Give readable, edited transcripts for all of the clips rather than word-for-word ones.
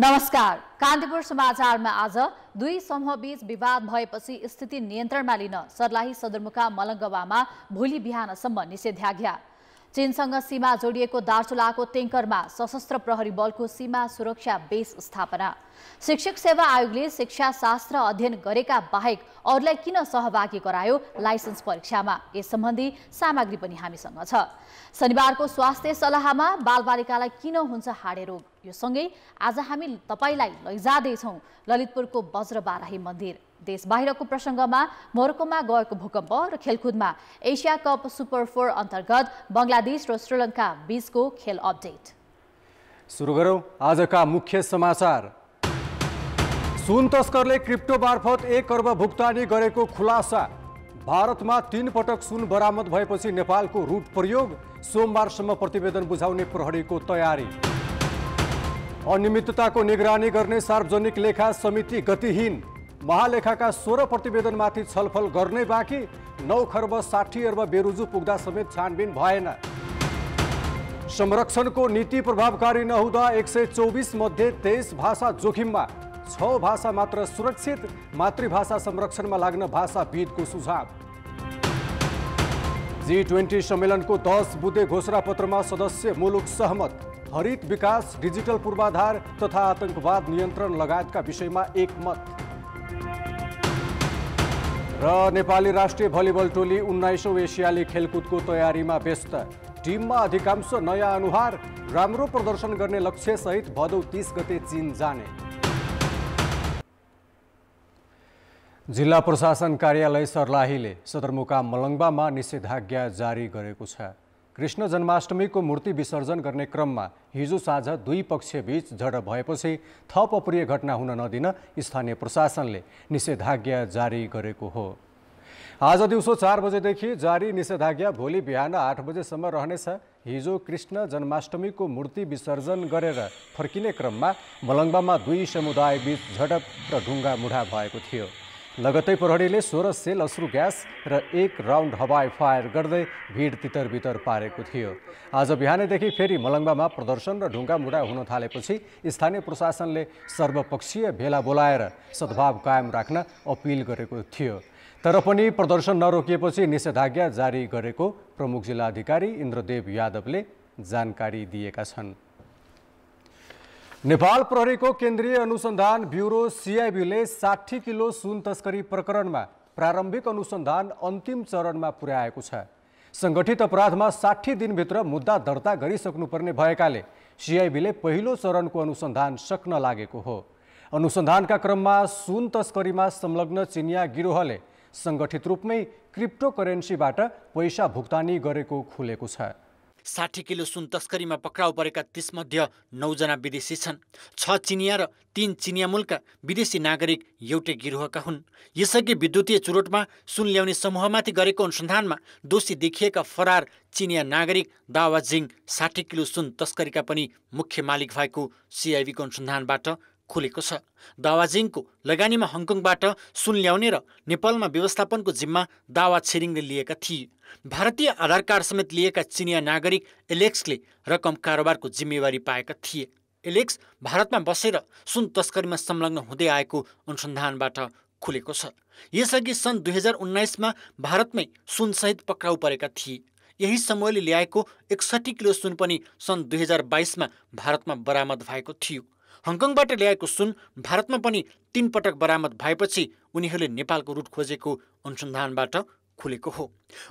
नमस्कार। कान्तिपुर समाचारमा आज दुई समूहबीच विवाद भएपछि स्थिति नियन्त्रणमा लिन सर्लाही सदरमुकाम मलङ्गवामा भोलि बिहानसम्म निषेधाज्ञा। चीनसँग सीमा जोडिएको दार्चुलाको टेङ्करमा सशस्त्र प्रहरी बलको सीमा सुरक्षा बेस स्थापना। शिक्षक सेवा आयोगले शिक्षा शास्त्र अध्ययन गरेका बाहेक अरूलाई किन सहभागी गरायो लाइसेन्स परीक्षामा, यस सम्बन्धी सामग्री पनि हामीसँग छ। शनिबारको स्वास्थ्य सल्लाहमा बालबालिकालाई किन हुन्छ हाडे रोग, यो सँगै आज हामी तपाईलाई लैजाँदैछौँ ललितपुरको वज्रबाराही मन्दिर। देश बाहिरको प्रसङ्गमा मोरक्कोमा गएको भूकम्प र खेलकुदमा एसिया कप सुपर 4 अन्तर्गत बङ्गलादेश र श्रीलङ्का बीचको खेल अपडेट। सुरु गरौँ आजका मुख्य समाचार। सुन तस्करले क्रिप्टो मार्फत 1 अर्ब भुक्तानी गरेको खुलासा। भारतमा 3 पटक सुन बरामद भएपछि नेपालको रुट प्रयोग। सोमबारसम्म प्रतिवेदन बुझाउने प्रहरीको तयारी। अनियमितताको निगरानी गर्ने सार्वजनिक लेखा समिति गतिहीन। महालेखाका 16 प्रतिवेदनमाथि छलफल गर्नै बाँकी। 9 खर्ब 60 अर्ब बेरुजु पुग्दा समेत छानबिन भएन। संरक्षणको नीति प्रभावकारी नहुँदा 124 मध्ये 23 भाषा जोखिममा। 6 भाषा मात्र सुरक्षित। मातृभाषा संरक्षणमा लाग्न भाषाविदको सुझाव। G20 सम्मेलनको 10 बुँदे घोषणापत्रमा सदस्य मुलुक सहमत। हरित विकास, डिजिटल पूर्वाधार तथा आतंकवाद नियन्त्रण लगायतका विषयमा एकमत। र नेपाली राष्ट्रिय भलिबल टोली 19औं एसियाली खेलकुदको तयारीमा व्यस्त। टिममा अधिकांश नयाँ अनुहार। राम्रो प्रदर्शन गर्ने लक्ष्यसहित भदौ 30 गते चीन जाने। जिल्ला प्रशासन कार्यालय सर्लाहीले सदरमुकाम मलङ्गवामा निषेधाज्ञा जारी गरेको छ। कृष्ण जन्माष्टमीको मूर्ति विसर्जन गर्ने क्रममा हिजो साँझ दुई पक्षबीच झडप भएपछि थप अप्रिय घटना हुन नदिन स्थानीय प्रशासनले निषेधाज्ञा जारी गरेको हो। आज दिउँसो 4 बजेदेखि जारी निषेधाज्ञा भोलि बिहान 8 बजेसम्म रहनेछ। हिजो कृष्ण जन्माष्टमीको मूर्ति विसर्जन गरेर फर्किने क्रममा मलङ्गवामा दुई समुदायबीच झडप र ढुङ्गा मुढा भएको थियो। लगत्तै प्रहरीले 16 सेल अश्रु ग्यास र 1 राउन्ड हवाई फायर गर्दै भिड तितरबितर पारेको थियो। आज बिहानैदेखि फेरि मलङ्गवामा प्रदर्शन र ढुङ्गा मुढा हुन थालेपछि स्थानीय प्रशासनले सर्वपक्षीय भेला बोलाएर सद्भाव कायम राख्न अपिल गरेको थियो। तर पनि प्रदर्शन नरोकिएपछि निषेधाज्ञा जारी गरेको प्रमुख जिल्लाधिकारी इन्द्रदेव यादवले जानकारी दिएका छन्। नेपाल प्रहरीको केन्द्रीय अनुसन्धान ब्युरो CIBले 60 किलो सुन तस्करी प्रकरणमा प्रारम्भिक अनुसन्धान अन्तिम चरणमा पुर्याएको छ। सङ्गठित अपराधमा 60 दिनभित्र मुद्दा दर्ता गरिसक्नुपर्ने भएकाले CIBले पहिलो चरणको अनुसन्धान सक्न लागेको हो। अनुसन्धानका क्रममा सुन तस्करीमा संलग्न चिनिया गिरोहले सङ्गठित रूपमै क्रिप्टोकरेन्सीबाट पैसा भुक्तानी गरेको खुलेको छ। 60 किलो सुन तस्करीमा पक्राउ परेका 30 मध्ये 9 जना विदेशी छन्। 6 चिनिया र 3 चिनिया मूलका विदेशी नागरिक एउटै गिरोहका हुन्। यसअघि विद्युतीय चुरोटमा सुन ल्याउने समूहमाथि गरेको अनुसन्धानमा दोषी देखिएका फरार चिनिया नागरिक दावाजिङ 60 किलो सुन तस्करीका पनि मुख्य मालिक भएको CIBको अनुसन्धानबाट खुलेको छ। दावाजिङको लगानीमा हङकङबाट सुन ल्याउने र नेपालमा व्यवस्थापनको जिम्मा दावा छिरिङले लिएका थिए। भारतीय आधार कार्ड समेत लिएका चिनिया नागरिक एलेक्सले रकम कारोबारको जिम्मेवारी पाएका थिए। एलेक्स भारतमा बसेर सुन तस्करीमा संलग्न हुँदै आएको अनुसन्धानबाट खुलेको छ। यसअघि सन् 2019मा भारतमै सुनसहित पक्राउ परेका थिए। यही समूहले ल्याएको 61 किलो सुन पनि सन् 2022मा भारतमा बरामद भएको थियो। हङकङबाट ल्याएको सुन भारतमा पनि 3 पटक बरामद भएपछि उनीहरूले नेपालको रुट खोजेको अनुसन्धानबाट खुलेको हो।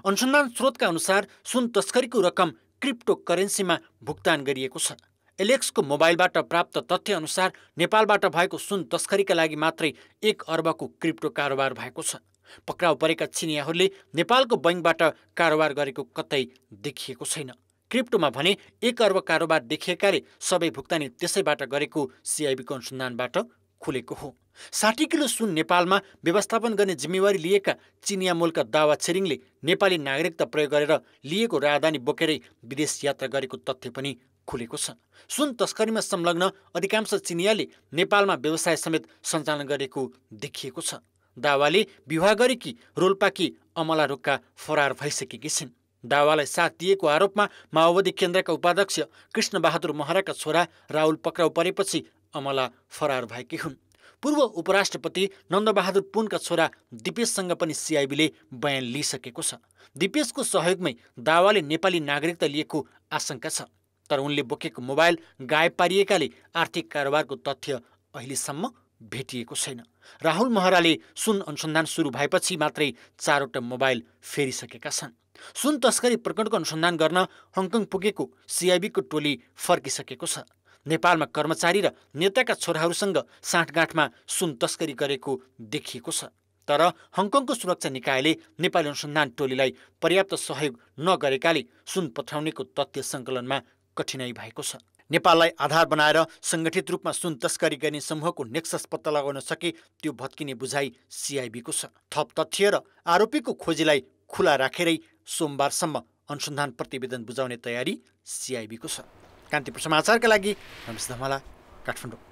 अनुसन्धान स्रोतका अनुसार सुन तस्करीको रकम क्रिप्टो करेन्सीमा भुक्तान गरिएको छ। एलेक्सको मोबाइलबाट प्राप्त तथ्य अनुसार नेपालबाट भएको सुन तस्करीका लागि मात्रै 1 अर्बको क्रिप्टो कारोबार भएको छ। पक्राउ परेका चिनियाहरूले नेपालको बैंकबाट कारोबार गरेको कतै देखिएको छैन। क्रिप्टोमा भने 1 अर्ब कारोबार देखिएकाले सबै भुक्तानी त्यसैबाट गरेको CIBको अनुसन्धानबाट खुलेको हो। 60 किलो सुन नेपालमा व्यवस्थापन गर्ने जिम्मेवारी लिएका चिनिया मूलका दावा छिरिङले नेपाली नागरिकता प्रयोग गरेर लिएको राजधानी बोकेरै विदेश यात्रा गरेको तथ्य पनि खुलेको छ। सुन तस्करीमा संलग्न अधिकांश चिनियाले नेपालमा व्यवसाय समेत सञ्चालन गरेको देखिएको छ। दावाले विवाह गरेकी रोल्पाकी अमला रोक्का फरार भइसकेकी छिन्। दावालाई साथ दिएको आरोपमा माओवादी केन्द्रका उपाध्यक्ष कृष्णबहादुर महराका छोरा राहुल पक्राउ परेपछि अमला फरार भएकी हुन्। पूर्व उपराष्ट्रपति नन्दबहादुर पुनका छोरा दिपेशसँग पनि सिआइबीले बयान लिइसकेको छ। दिपेशको सहयोगमै दावाले नेपाली नागरिकता लिएको आशंका छ, तर उनले बोकेको मोबाइल गायब पारिएकाले आर्थिक कारोबारको तथ्य अहिलेसम्म भेटिएको छैन। राहुल महराले सुन अनुसन्धान सुरु भएपछि मात्रै 4वटा मोबाइल फेरिसकेका छन्। सुन तस्करी प्रकरणको अनुसन्धान गर्न हङकङ पुगेको सिआइबीको टोली फर्किसकेको छ। नेपालमा कर्मचारी र नेताका छोराहरूसँग साँठगाँठमा सुन तस्करी गरेको देखिएको छ, तर हङकङको सुरक्षा निकायले नेपाली अनुसन्धान टोलीलाई पर्याप्त सहयोग नगरेकाले सुन पठाउनेको तथ्य सङ्कलनमा कठिनाई भएको छ। नेपाललाई आधार बनाएर सङ्गठित रूपमा सुन तस्करी गर्ने समूहको नेक्सस पत्ता लगाउन सके त्यो भत्किने बुझाइ सिआइबीको छ। थप तथ्य र आरोपीको खोजीलाई खुला राखेरै सोमबारसम्म अनुसन्धान प्रतिवेदन बुझाउने तयारी सिआइबीको छ। कान्तिपुर समाचारका लागि रमेश धमाला, काठमाडौँ।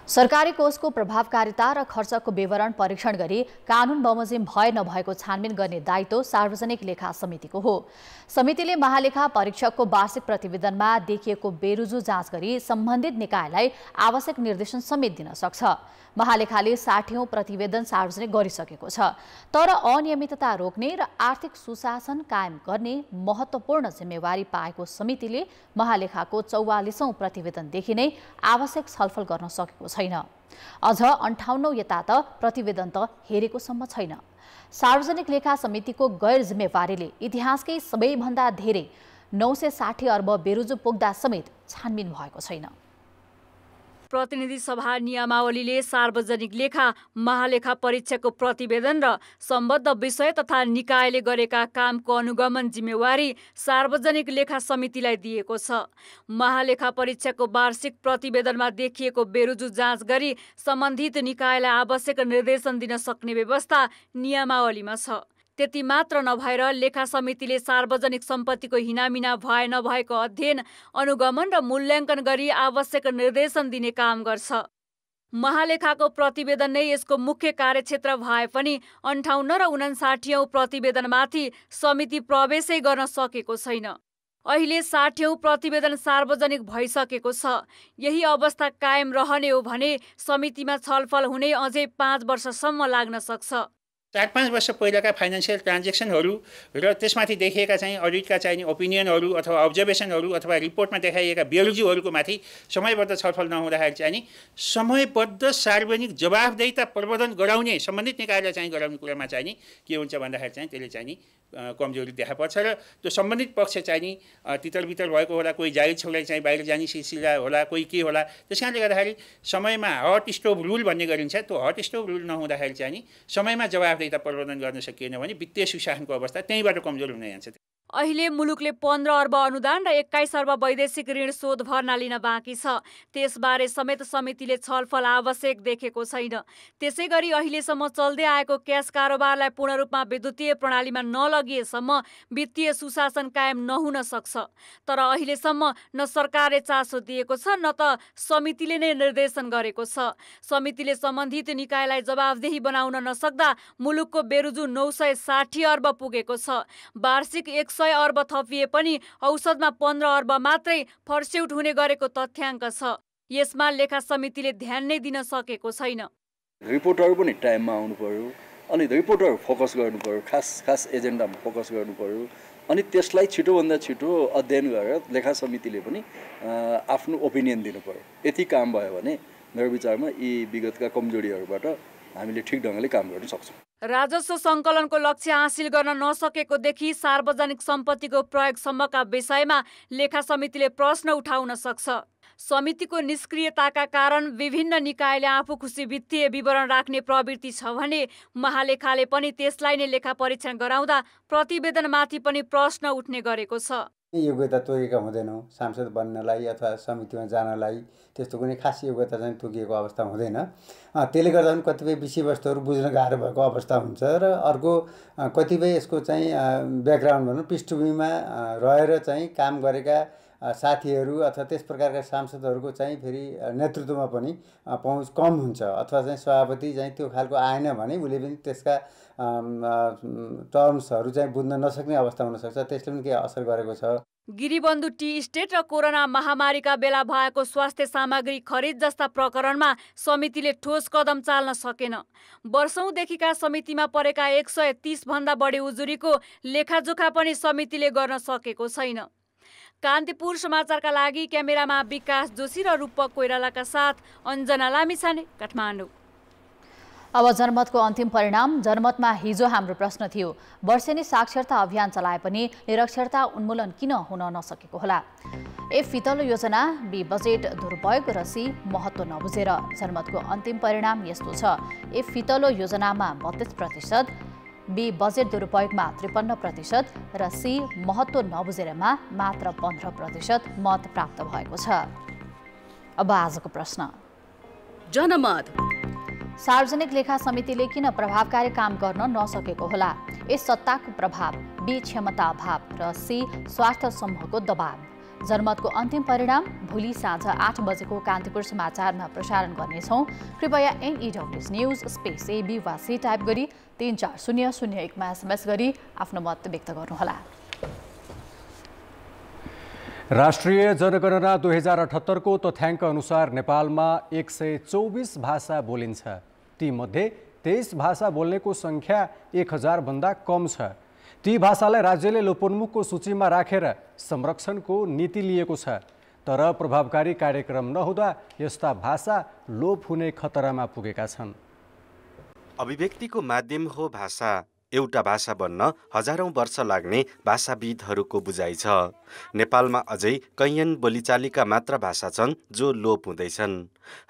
सरकारी कोषको प्रभावकारिता र खर्चको विवरण परीक्षण गरी कानुन बमोजिम भए नभएको छानबिन गर्ने दायित्व सार्वजनिक लेखा समितिको हो। समितिले महालेखा परीक्षकको वार्षिक प्रतिवेदनमा देखिएको बेरुजु जाँच गरी सम्बन्धित निकायलाई आवश्यक निर्देशन समेत दिन सक्छ। महालेखाले 60औं प्रतिवेदन सार्वजनिक गरिसकेको छ, तर अनियमितता रोक्ने र आर्थिक सुशासन कायम गर्ने महत्त्वपूर्ण जिम्मेवारी पाएको समितिले महालेखाको 44औं प्रतिवेदनदेखि नै आवश्यक छलफल गर्न सकेको छैन। अझ 58औं यता त प्रतिवेदन त हेरेकोसम्म छैन। सार्वजनिक लेखा समितिको गैर जिम्मेवारीले इतिहासकै सबैभन्दा धेरै 960 अर्ब बेरुजु पुग्दा समेत छानबिन भएको छैन। प्रतिनिधि सभा नियमावलीले सार्वजनिक लेखा, महालेखा परीक्षकको प्रतिवेदन र सम्बद्ध विषय तथा निकायले गरेका कामको अनुगमन जिम्मेवारी सार्वजनिक लेखा समितिलाई दिएको छ। महालेखा परीक्षकको वार्षिक प्रतिवेदनमा देखिएको बेरुजु जाँच गरी सम्बन्धित निकायलाई आवश्यक निर्देशन दिन सक्ने व्यवस्था नियमावलीमा छ। त्यति मात्र नभएर लेखा समितिले सार्वजनिक सम्पत्तिको हिनामिना भए नभएको अध्ययन, अनुगमन र मूल्याङ्कन गरी आवश्यक निर्देशन दिने काम गर्छ। महालेखाको प्रतिवेदन नै यसको मुख्य कार्यक्षेत्र भए पनि 58 र 59औं प्रतिवेदनमाथि समिति प्रवेशै गर्न सकेको छैन। अहिले 60औं प्रतिवेदन सार्वजनिक भइसकेको छ। यही अवस्था कायम रहने हो भने समितिमा छलफल हुने अझै 5 वर्षसम्म लाग्न सक्छ। 4-5 वर्ष पहिलाका फाइनेन्सियल ट्रान्जेक्सनहरू र त्यसमाथि देखिएका चाहिँ अडिटका चाहिने ओपिनियनहरू अथवा अब्जर्भेसनहरू अथवा रिपोर्टमा देखाइएका बेरुजुहरूको माथि समयबद्ध छलफल नहुँदाखेरि चाहिँ समयबद्ध सार्वजनिक जवाफदेहिता प्रवर्धन गराउने सम्बन्धित निकायलाई चाहिँ गराउने कुरामा चाहिँ के हुन्छ भन्दाखेरि चाहिँ त्यसले चाहिँ कमजोरी देखा पर्छ र त्यो सम्बन्धित पक्ष चाहिँ तितर-बितर भएको होला, कोही जागिर छोडेर चाहिँ बाहिर जाने सिलसिला होला, कोही के होला। त्यसकारणले गर्दाखेरि समयमा हट स्टोभ रुल भन्ने गरिन्छ। त्यो हट स्टोभ रुल नहुँदाखेरि चाहिँ समयमा जवाफदेहिता प्रवर्धन गर्न सकिएन भने वित्तीय सुशासनको अवस्था त्यहीँबाट कमजोर हुन जान्छ। अहिले मुलुकले 15 अर्ब अनुदान र 21 अर्ब वैदेशिक ऋण शोध भर्ना लिन बाँकी छ। त्यसबारे समेत समितिले छलफल आवश्यक देखेको छैन। त्यसैगरी अहिलेसम्म चल्दै आएको क्यास कारोबारलाई पूर्ण रूपमा विद्युतीय प्रणालीमा नलगिएसम्म वित्तीय सुशासन कायम नहुन सक्छ। तर अहिलेसम्म न सरकारले चासो दिएको छ न त समितिले नै निर्देशन गरेको छ। समितिले सम्बन्धित निकायलाई जवाफदेही बनाउन नसक्दा मुलुकको बेरुजु 960 अर्ब पुगेको छ। वार्षिक 100 अर्ब थपिए पनि औसतमा 15 अर्ब मात्रै फर्स्यौट हुने गरेको तथ्याङ्क छ। यसमा लेखा समितिले ध्यान नै दिन सकेको छैन। रिपोर्टहरू पनि टाइममा आउनु पर्यो, अनि रिपोर्टहरू फोकस गर्नु पर्यो, खास एजेन्डामा फोकस गर्नु पर्यो, अनि त्यसलाई छिटोभन्दा छिटो अध्ययन गरेर लेखा समितिले पनि आफ्नो ओपिनियन दिनु पर्यो। यति काम भयो भने मेरो विचारमा यी विगतका कमजोरीहरूबाट हामीले ठिक ढङ्गले काम गर्न सक्छौँ। राजस्व सङ्कलनको लक्ष्य हासिल गर्न नसकेकोदेखि सार्वजनिक सम्पत्तिको प्रयोगसम्मका विषयमा लेखा समितिले प्रश्न उठाउन सक्छ। समितिको निष्क्रियताका कारण विभिन्न निकायले आफू खुसी वित्तीय विवरण राख्ने प्रवृत्ति छ भने महालेखाले पनि त्यसलाई नै लेखा परीक्षण गराउँदा प्रतिवेदनमाथि पनि प्रश्न उठ्ने गरेको छ। योग्यता तोकेका हुँदैनौँ, सांसद बन्नलाई अथवा समितिमा जानलाई त्यस्तो कुनै खास योग्यता चाहिँ तोकिएको अवस्था हुँदैन। त्यसले गर्दा पनि कतिपय विषयवस्तुहरू बुझ्न गाह्रो भएको अवस्था हुन्छ र अर्को कतिपय यसको चाहिँ ब्याकग्राउन्ड भनौँ पृष्ठभूमिमा रहेर चाहिँ काम गरेका साथीहरू अथवा त्यस प्रकारका सांसदहरूको चाहिँ फेरि नेतृत्वमा पनि पहुँच कम हुन्छ अथवा चाहिँ सभापति चाहिँ त्यो खालको आएन भने उसले पनि त्यसका टर्म्सहरू चाहिँ बुझ्न नसक्ने अवस्था हुनसक्छ। त्यसले पनि केही असर गरेको छ। गिरीबन्धु टी स्टेट र कोरोना महामारीका बेला भएको स्वास्थ्य सामग्री खरिद जस्ता प्रकरणमा समितिले ठोस कदम चाल्न सकेन। वर्षौंदेखिका समितिमा परेका 130 भन्दा बढी उजुरीको लेखाजोखा पनि समितिले गर्न सकेको छैन। कान्तिपुर समाचारका लागि क्यामेरामा विकास जोशी र रूपक कोइरालाका साथ अञ्जना लामिछाने, काठमाडौँ। अब जनमतको अन्तिम परिणाम। जनमतमा हिजो हाम्रो प्रश्न थियो, वर्षेनी साक्षरता अभियान चलाए पनि निरक्षरता उन्मूलन किन हुन नसकेको होला? ए, फितलो योजना, बी, बजेट दुरुपयोग र सी, महत्त्व नबुझेर। जनमतको अन्तिम परिणाम यस्तो छ। ए, फितलो योजनामा 32%, बी, बजेट दुरुपयोगमा 53% र सी, महत्त्व नबुझेरमा मात्र 15% मत प्राप्त भएको छ। अब आजको प्रश्न। जनमत। सार्वजनिक लेखा समितिले किन प्रभावकारी काम गर्न नसकेको होला? ए, सत्ताको प्रभाव, बी, क्षमता अभाव र सी, स्वार्थ समूहको दबाव। जनमतको अन्तिम परिणाम भोलि साँझ 8 बजेको कान्तिपुर समाचारमा प्रसारण गर्नेछौँ। कृपया NEWS न्युज स्पेस AB वा सी टाइप गरी 34001मा SMS गरी आफ्नो मत व्यक्त गर्नुहोला। राष्ट्रिय जनगणना 2078 को तथ्याङ्क अनुसार नेपालमा 124 भाषा बोलिन्छ। तीमध्ये 23 भाषा बोल्नेको सङ्ख्या 1000 भन्दा कम छ। ती भाषालाई राज्यले लोपोन्मुखको सूचीमा राखेर संरक्षणको नीति लिएको छ। तर प्रभावकारी कार्यक्रम नहुँदा यस्ता भाषा लोप हुने खतरामा पुगेका छन्। अभिव्यक्तिको माध्यम हो भाषा। एउटा भाषा बन्न हजारौं वर्ष लाग्ने भाषाविदहरूको बुझाइ छ। नेपालमा अझै कैयन बोलीचालीका मात्र भाषा छन् जो लोप हुँदैछन्।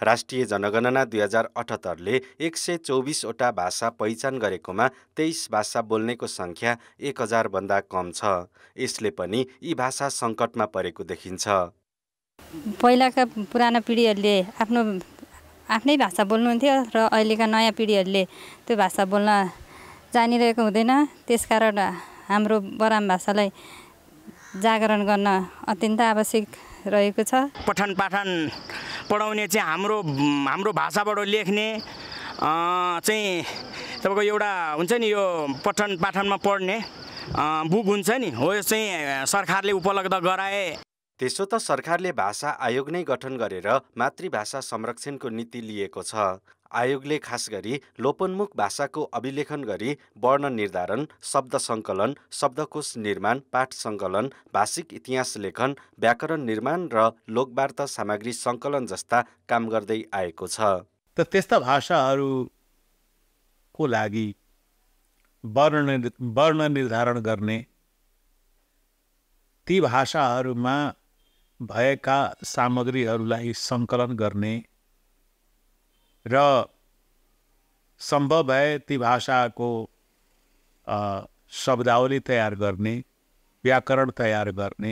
राष्ट्रिय जनगणना 2078ले 124 वटा भाषा पहिचान गरेकोमा 23 भाषा बोल्नेको सङ्ख्या 1000 भन्दा कम छ। यसले पनि यी भाषा सङ्कटमा परेको देखिन्छ। पहिलाका पुराना पिँढीहरूले आफ्नै भाषा बोल्नुहुन्थ्यो र अहिलेका नयाँ पिँढीहरूले त्यो भाषा बोल्न जानिरहेको हुँदैन। त्यसकारण हाम्रो बराम भाषालाई जागरण गर्न अत्यन्त आवश्यक रहेको छ। पठन पाठन पढाउने चाहिँ हाम्रो भाषाबाट लेख्ने चाहिँ तपाईँको एउटा हुन्छ नि, यो पठन पाठनमा पढ्ने बुक हुन्छ नि, हो यो चाहिँ सरकारले उपलब्ध गराए। त्यसो त सरकारले भाषा आयोग नै गठन गरेर मातृभाषा संरक्षणको नीति लिएको छ। आयोगले खास गरी लोपोन्मुख भाषाको अभिलेखन गरी वर्ण निर्धारण, शब्द सङ्कलन, शब्दकोश निर्माण, पाठ सङ्कलन, भाषिक इतिहास लेखन, व्याकरण निर्माण र लोकवार्ता सामग्री सङ्कलन जस्ता काम गर्दै आएको छ। त त्यस्ता भाषाहरूको लागि वर्ण निर्धारण गर्ने, ती भाषाहरूमा भएका सामग्रीहरूलाई सङ्कलन गर्ने र सम्भव भए ती भाषाको शब्दावली तयार गर्ने, व्याकरण तयार गर्ने,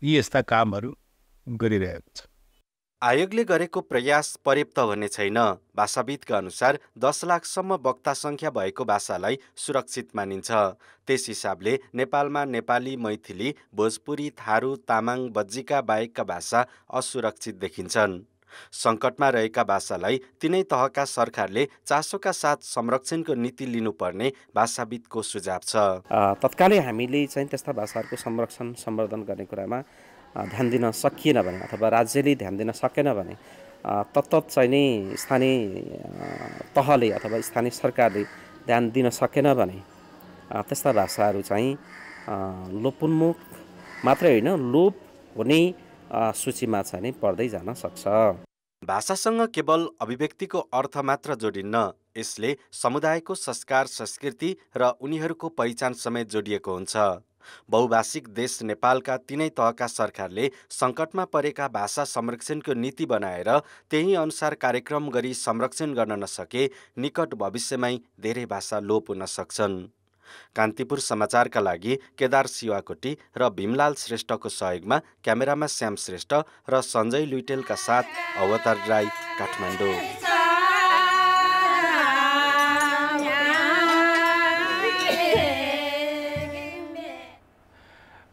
यी यस्ता कामहरू गरिरहेको छ। आयोगले गरेको प्रयास पर्याप्त हुने छैन। भाषाविदका अनुसार 10 लाखसम्म वक्ता सङ्ख्या भएको भाषालाई सुरक्षित मानिन्छ। त्यस हिसाबले नेपालमा नेपाली, मैथिली, भोजपुरी, थारू, तामाङ, बज्जिका बाहेकका भाषा असुरक्षित देखिन्छन्। सङ्कटमा रहेका भाषालाई तिनै तहका सरकारले चासोका साथ संरक्षणको नीति लिनुपर्ने भाषाविदको सुझाव छ। तत्कालै हामीले चाहिँ त्यस्ता भाषाहरूको संरक्षण सम्वर्धन गर्ने कुरामा ध्यान दिन सकिएन भने अथवा राज्यले ध्यान दिन सकेन भने तत्तत चाहिँ नै स्थानीय तहले अथवा स्थानीय सरकारले ध्यान दिन सकेन भने त्यस्ता भाषाहरू चाहिँ लोपोन्मुख मात्रै होइन, लोप हुने सूचीमा चाहिँ पर्दै जान सक्छ। भाषासँग केवल अभिव्यक्तिको अर्थ मात्र जोडिन्न, यसले समुदायको संस्कार, संस्कृति र उनीहरूको पहिचान समेत जोडिएको हुन्छ। बहुभाषिक देश नेपालका तिनै तहका सरकारले सङ्कटमा परेका भाषा संरक्षणको नीति बनाएर त्यही अनुसार कार्यक्रम गरी संरक्षण गर्न नसके निकट भविष्यमै धेरै भाषा लोप हुन सक्छन्। कान्तिपुर समाचारका लागि केदार शिवाकोटी र भीमलाल श्रेष्ठको सहयोगमा क्यामेरामा श्याम श्रेष्ठ र सञ्जय लुइटेलका साथ अवतार राई, काठमाडौँ।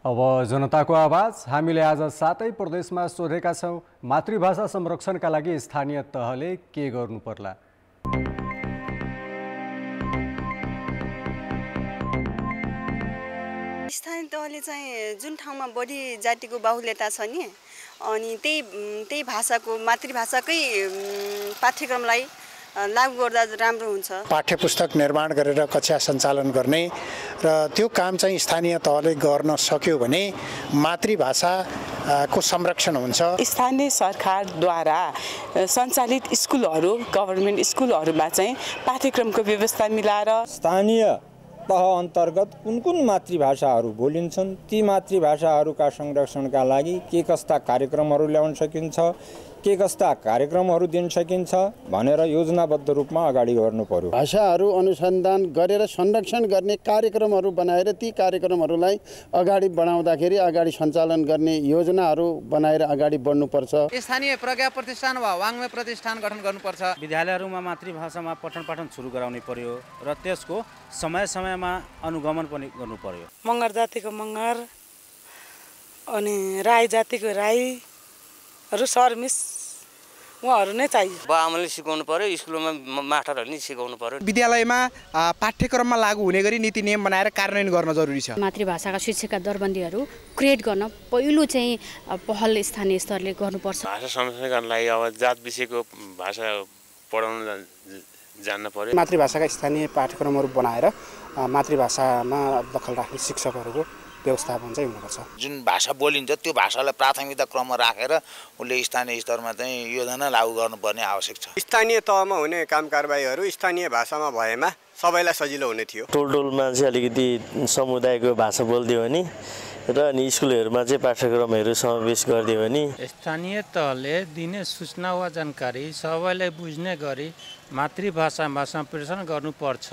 अब जनताको आवाज। हामीले आज 7 प्रदेशमा सोधेका छौँ, मातृभाषा संरक्षणका लागि स्थानीय तहले के गर्नु पर्ला। स्थानीय तहले चाहिँ जुन ठाउँमा बढी जातिको बाहुल्यता छ नि, अनि त्यही भाषाको मातृभाषाकै पाठ्यक्रमलाई लागू गर्दा राम्रो हुन्छ। पाठ्यपुस्तक निर्माण गरेर कक्षा सञ्चालन गर्ने र त्यो काम चाहिँ स्थानीय तहले गर्न सक्यो भने मातृभाषाको संरक्षण हुन्छ। स्थानीय सरकारद्वारा सञ्चालित स्कुलहरू, गभर्मेन्ट स्कुलहरूमा चाहिँ पाठ्यक्रमको व्यवस्था मिलाएर स्थानीय तह अन्तर्गत कुन मातृभाषाहरू बोलिन्छन् ती मातृभाषाहरूका संरक्षणका लागि के कस्ता कार्यक्रमहरू ल्याउन सकिन्छ, के कस्ता कार्यक्रमहरू दिन सकिन्छ भनेर योजनाबद्ध रूपमा अगाडि गर्नु पर्यो। भाषाहरू अनुसन्धान गरेर संरक्षण गर्ने कार्यक्रमहरू बनाएर ती कार्यक्रमहरूलाई अगाडि बढाउँदाखेरि अगाडि सञ्चालन गर्ने योजनाहरू बनाएर अगाडि बढ्नुपर्छ। स्थानीय प्रज्ञा प्रतिष्ठान वा वाङ्मय प्रतिष्ठान गठन गर्नुपर्छ। विद्यालयहरूमा मातृभाषामा पठन पाठन सुरु गराउनु पर्यो र त्यसको समय समयमा अनुगमन पनि गर्नु पर्यो। मगर जातिको मगर अनि राई जातिको राईहरू सरमिस उहाँहरू नै चाहियो। बाआमाले सिकाउनु पर्यो, स्कुलमा मास्टरहरूले सिकाउनु पर्यो। विद्यालयमा पाठ्यक्रममा लागू हुने गरी नीति नियम बनाएर कार्यान्वयन गर्न जरुरी छ। मातृभाषाका शिक्षाका दरबन्दीहरू क्रिएट गर्न पहिलो चाहिँ पहल स्थानीय स्तरले गर्नुपर्छ। भाषा संरक्षणका लागि अब जात विषयको भाषा पढाउन जान्न पर्यो। मातृभाषाका स्थानीय पाठ्यक्रमहरू बनाएर मातृभाषामा दखल राख्ने शिक्षकहरूको व्यवस्थापन चाहिँ हुनुपर्छ। जुन भाषा बोलिन्छ त्यो भाषालाई प्राथमिकता क्रममा राखेर उसले स्थानीय स्तरमा चाहिँ योजना लागू गर्नुपर्ने आवश्यक छ। स्थानीय तहमा हुने काम कारबाहीहरू स्थानीय भाषामा भएमा सबैलाई सजिलो हुने थियो। टोलटोलमा चाहिँ अलिकति समुदायको भाषा बोलिदियो भने र अनि स्कुलहरूमा चाहिँ पाठ्यक्रमहरू समावेश गरिदियो भने स्थानीय तहले दिने सूचना वा जानकारी सबैलाई बुझ्ने गरी मातृभाषामा सम्प्रेषण गर्नुपर्छ।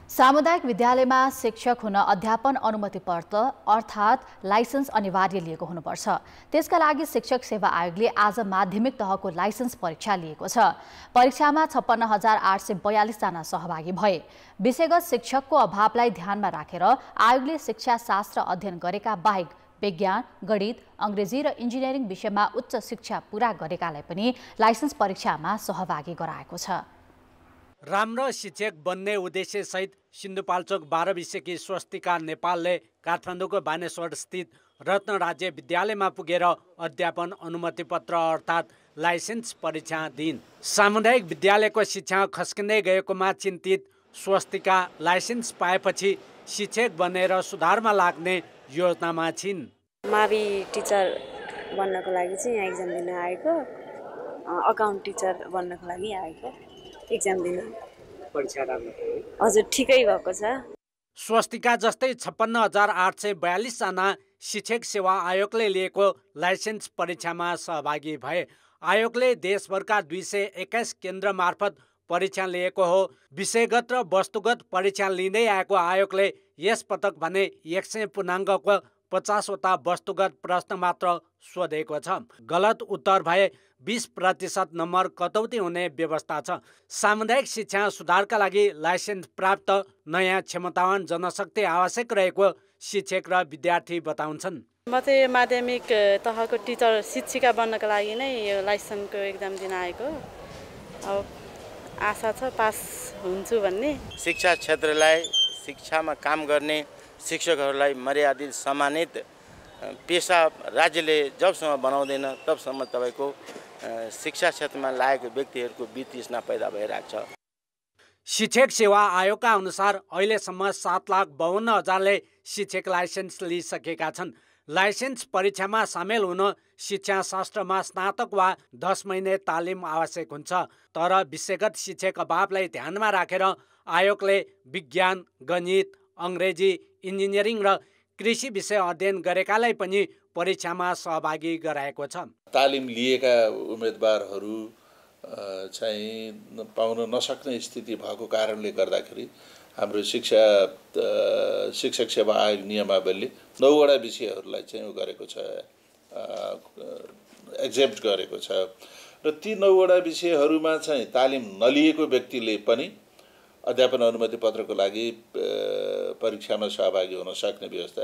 सामुदायिक विद्यालयमा शिक्षक हुन अध्यापन अनुमति पत्र अर्थात् लाइसेन्स अनिवार्य लिएको हुनुपर्छ। त्यसका लागि शिक्षक सेवा आयोगले आज माध्यमिक तहको लाइसेन्स परीक्षा लिएको छ। परीक्षामा 56,842 जना सहभागी भए। विषयगत शिक्षकको अभावलाई ध्यानमा राखेर आयोगले शिक्षाशास्त्र अध्ययन गरेका बाहेक विज्ञान, गणित, अङ्ग्रेजी र इन्जिनियरिङ विषयमा उच्च शिक्षा पूरा गरेकालाई पनि लाइसेन्स परीक्षामा सहभागी गराएको छ। राम्रो शिक्षक बन्ने उद्देश्यसहित सिन्धुपाल्चोक 12 विषयकी स्वस्तिका नेपालले काठमाडौँको बानेश्वर स्थित रत्न राज्य विद्यालयमा पुगेर अध्यापन अनुमति पत्र अर्थात् लाइसेन्स परीक्षा दिइन्। सामुदायिक विद्यालयको शिक्षा खस्किँदै गएकोमा चिन्तित स्वस्तिका लाइसेन्स पाएपछि शिक्षक बनेर सुधारमा लाग्ने योजनामा छिन्। मावि टिचर बन्नको लागि चाहिँ यहाँ एक्जाम दिन आएको, अकाउन्ट टिचर बन्नको लागि आएको एक्जाम दिन। परीक्षा राम्रो हजुर ठिकै भएको छ। स्वस्तिका जस्तै 56,842 जना शिक्षक सेवा आयोगले लिएको लाइसेन्स परीक्षामा सहभागी भए। आयोगले देशभरका 221 केन्द्र मार्फत परीक्षा लिएको हो। विषयगत र वस्तुगत परीक्षा लिँदै आएको आयोगले यस पटक भने 100 पूर्णाङ्कको 50वटा वस्तुगत प्रश्न मात्र सोधेको छ। गलत उत्तर भए 20% नम्बर कटौती हुने व्यवस्था छ। सामुदायिक शिक्षा सुधारका लागि लाइसेन्स प्राप्त नयाँ क्षमतावान जनशक्ति आवश्यक रहेको शिक्षक र विद्यार्थी बताउँछन्। म चाहिँ माध्यमिक तहको टिचर शिक्षिका बन्नको लागि नै यो लाइसेन्सको एक्जाम दिन आएको। अब आशा छ पास हुन्छु भन्ने। शिक्षा क्षेत्रलाई शिक्षामा काम गर्ने शिक्षकहरूलाई मर्यादित सम्मानित पेसा राज्यले जबसम्म बनाउँदैन तबसम्म तपाईँको शिक्षा क्षेत्रमा लागेको व्यक्तिहरूको वितृष्णा पैदा भइरहेको छ। शिक्षक सेवा आयोगका अनुसार अहिलेसम्म 7,52,000ले शिक्षक लाइसेन्स लिइसकेका छन्। लाइसेन्स परीक्षामा सामेल हुन शिक्षाशास्त्रमा स्नातक वा 10 महिने तालिम आवश्यक हुन्छ। तर विषयगत शिक्षक अभावलाई ध्यानमा राखेर आयोगले विज्ञान, गणित, अङ्ग्रेजी, इन्जिनियरिङ र कृषि विषय अध्ययन गरेकालाई पनि परीक्षामा सहभागी गराएको छ। तालिम लिएका उम्मेदवारहरू चाहिँ पाउन नसक्ने स्थिति भएको कारणले गर्दाखेरि हाम्रो शिक्षक सेवा आयोग नियमावलीले 9वटा विषयहरूलाई चाहिँ गरेको छ, एक्जेप्ट गरेको छ र ती 9वटा विषयहरूमा चाहिँ तालिम नलिएको व्यक्तिले पनि अध्यापन अनुमति पत्रको लागि परीक्षामा सहभागी हुन सक्ने व्यवस्था।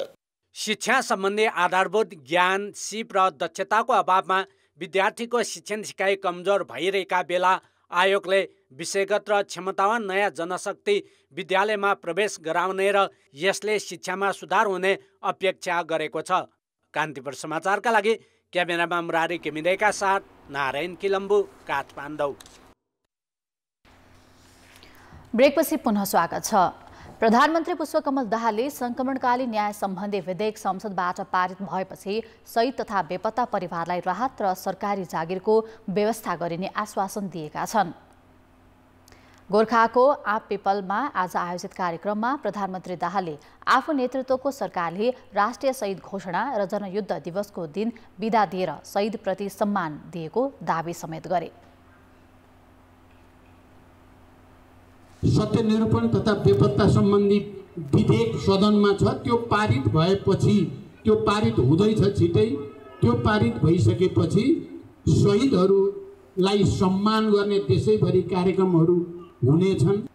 शिक्षा सम्बन्धी आधारभूत ज्ञान, सिप र दक्षताको अभावमा विद्यार्थीको शिक्षण सिकाइ कमजोर भइरहेका बेला आयोगले विषयगत र क्षमतावान नयाँ जनशक्ति विद्यालयमा प्रवेश गराउने र यसले शिक्षामा सुधार हुने अपेक्षा गरेको छ। कान्तिपुर समाचारका लागि क्यामेरामा मुरारी घिमिरेका साथ नारायण किलम्बु, काठमाडौँ। ब्रेकपछि पुनः स्वागत छ। प्रधानमन्त्री पुष्पकमल दाहालले संक्रमणकालीन न्याय सम्बन्धी विधेयक संसदबाट पारित भएपछि शहीद तथा बेपत्ता परिवारलाई राहत र सरकारी जागिरको व्यवस्था गरिने आश्वासन दिएका छन्। गोर्खाको आप पिपलमा आज आयोजित कार्यक्रममा प्रधानमन्त्री दाहालले आफू नेतृत्वको सरकारले राष्ट्रिय शहीद घोषणा र जनयुद्ध दिवसको दिन बिदा दिएर शहीदप्रति सम्मान दिएको दावी समेत गरे। सत्य निरूपण तथा बेपत्ता सम्बन्धी विधेयक सदनमा छ, त्यो पारित भएपछि, त्यो पारित हुँदैछ छिटै, त्यो पारित भइसकेपछि शहीदहरूलाई सम्मान गर्ने देशैभरि कार्यक्रमहरू हुनेछन्।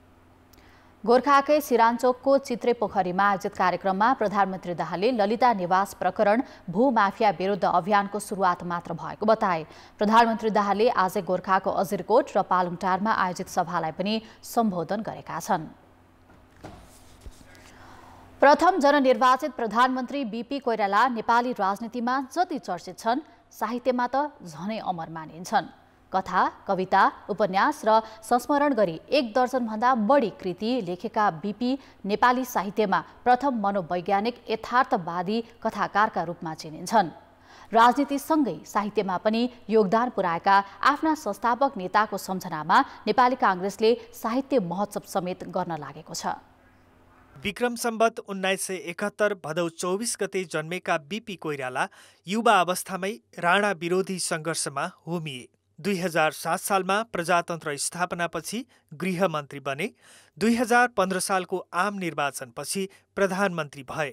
गोर्खाकै सिरानचोकको चित्रे पोखरीमा आयोजित कार्यक्रममा प्रधानमन्त्री दाहालले ललिता निवास प्रकरण भूमाफिया विरुद्ध अभियानको सुरुवात मात्र भएको बताए। प्रधानमन्त्री दाहालले आज गोर्खाको अजिरकोट र पालुङटारमा आयोजित सभालाई पनि सम्बोधन गरेका छन्। प्रथम जननिर्वाचित प्रधानमन्त्री बीपी कोइराला नेपाली राजनीतिमा जति चर्चित छन्, साहित्यमा त झनै अमर मानिन्छन्। कथा, कविता, उपन्यास र संस्मरण गरी 1 दर्जनभन्दा बढी कृति लेखेका बीपी नेपाली साहित्यमा प्रथम मनोवैज्ञानिक यथार्थवादी कथाकारका रूपमा चिनिन्छन्। राजनीतिसँगै साहित्यमा पनि योगदान पुर्याएका आफ्ना संस्थापक नेताको सम्झनामा नेपाली काङ्ग्रेसले साहित्य महोत्सव समेत गर्न लागेको छ। विक्रम सम्वत 1971 भदौ 24 गते जन्मेका बीपी कोइराला युवा अवस्थामै राणा विरोधी सङ्घर्षमा होमिए। 2007 सालमा प्रजातन्त्र स्थापनापछि गृहमन्त्री बने। 2015 सालको आम निर्वाचनपछि प्रधानमन्त्री भए।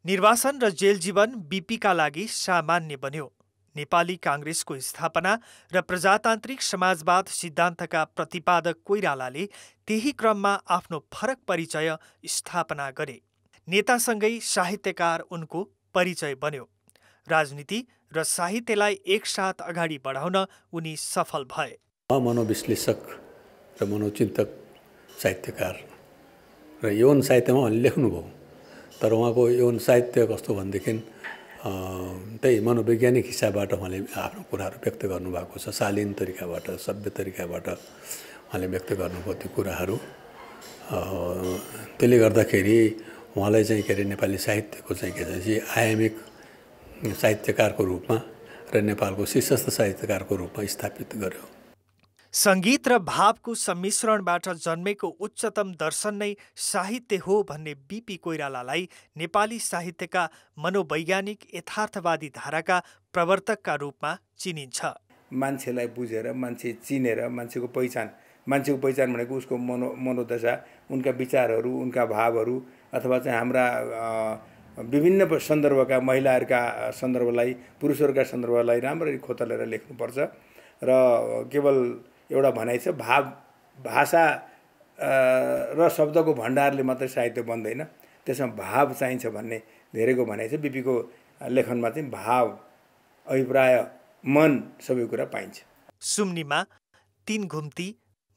निर्वासन र जेल जीवन बीपीका लागि सामान्य बन्यो। नेपाली काङ्ग्रेसको स्थापना र प्रजातान्त्रिक समाजवाद सिद्धान्तका प्रतिपादक कोइरालाले त्यही क्रममा आफ्नो फरक परिचय स्थापना गरे। नेतासँगै साहित्यकार उनको परिचय बन्यो। राजनीति र साहित्यलाई एकसाथ अगाडि बढाउन उनी सफल भए। मनोविश्लेषक र मनोचिन्तक साहित्यकार र यौन साहित्यमा उहाँले लेख्नुभयो, तर उहाँको यौन साहित्य कस्तो भनेदेखि त्यही मनोवैज्ञानिक हिसाबबाट उहाँले आफ्नो कुराहरू व्यक्त गर्नुभएको छ। शालीन तरिकाबाट, सभ्य तरिकाबाट उहाँले व्यक्त गर्नुभयो त्यो कुराहरू। त्यसले गर्दाखेरि उहाँलाई चाहिँ के अरे नेपाली साहित्यको चाहिँ के भन्छ आयामिक साहित्यकारको रूपमा र नेपालको शीर्षस्थ साहित्यकारको रूपमा स्थापित गर्यो। सङ्गीत र भावको सम्मिश्रणबाट जन्मेको उच्चतम दर्शन नै साहित्य हो भन्ने बीपी कोइरालालाई नेपाली साहित्यका मनोवैज्ञानिक यथार्थवादी धाराका प्रवर्तकका रूपमा चिनिन्छ। मान्छेलाई बुझेर, मान्छे चिनेर, मान्छेको पहिचान भनेको उसको मनोदशा, उनका विचारहरू, उनका भावहरू, अथवा चाहिँ हाम्रा विभिन्न सन्दर्भका महिलाहरूका सन्दर्भलाई, पुरुषहरूका सन्दर्भलाई राम्ररी खोतलेर लेख्नुपर्छ। र केवल एउटा भनाइ छ, भाषा र शब्दको भण्डारले मात्रै साहित्य बन्दैन, त्यसमा भाव चाहिन्छ भन्ने धेरैको भनाइ छ। बीपीको लेखनमा चाहिँ भाव, अभिप्राय, मन सबै कुरा पाइन्छ। सुम्निमा, 3 घुम्ती,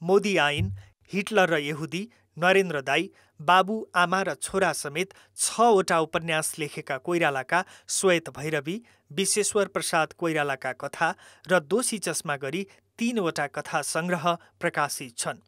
मोदी आइन, हिटलर र यहुदी, नरेन्द्र दाई, बाबु आमा र छोरा समेत 6वटा उपन्यास लेखेका कोइरालाका श्वेत भैरवी, विश्वेश्वर प्रसाद कोइरालाका कथा र दोषी चस्मा गरी 3वटा कथा सङ्ग्रह प्रकाशित छन्।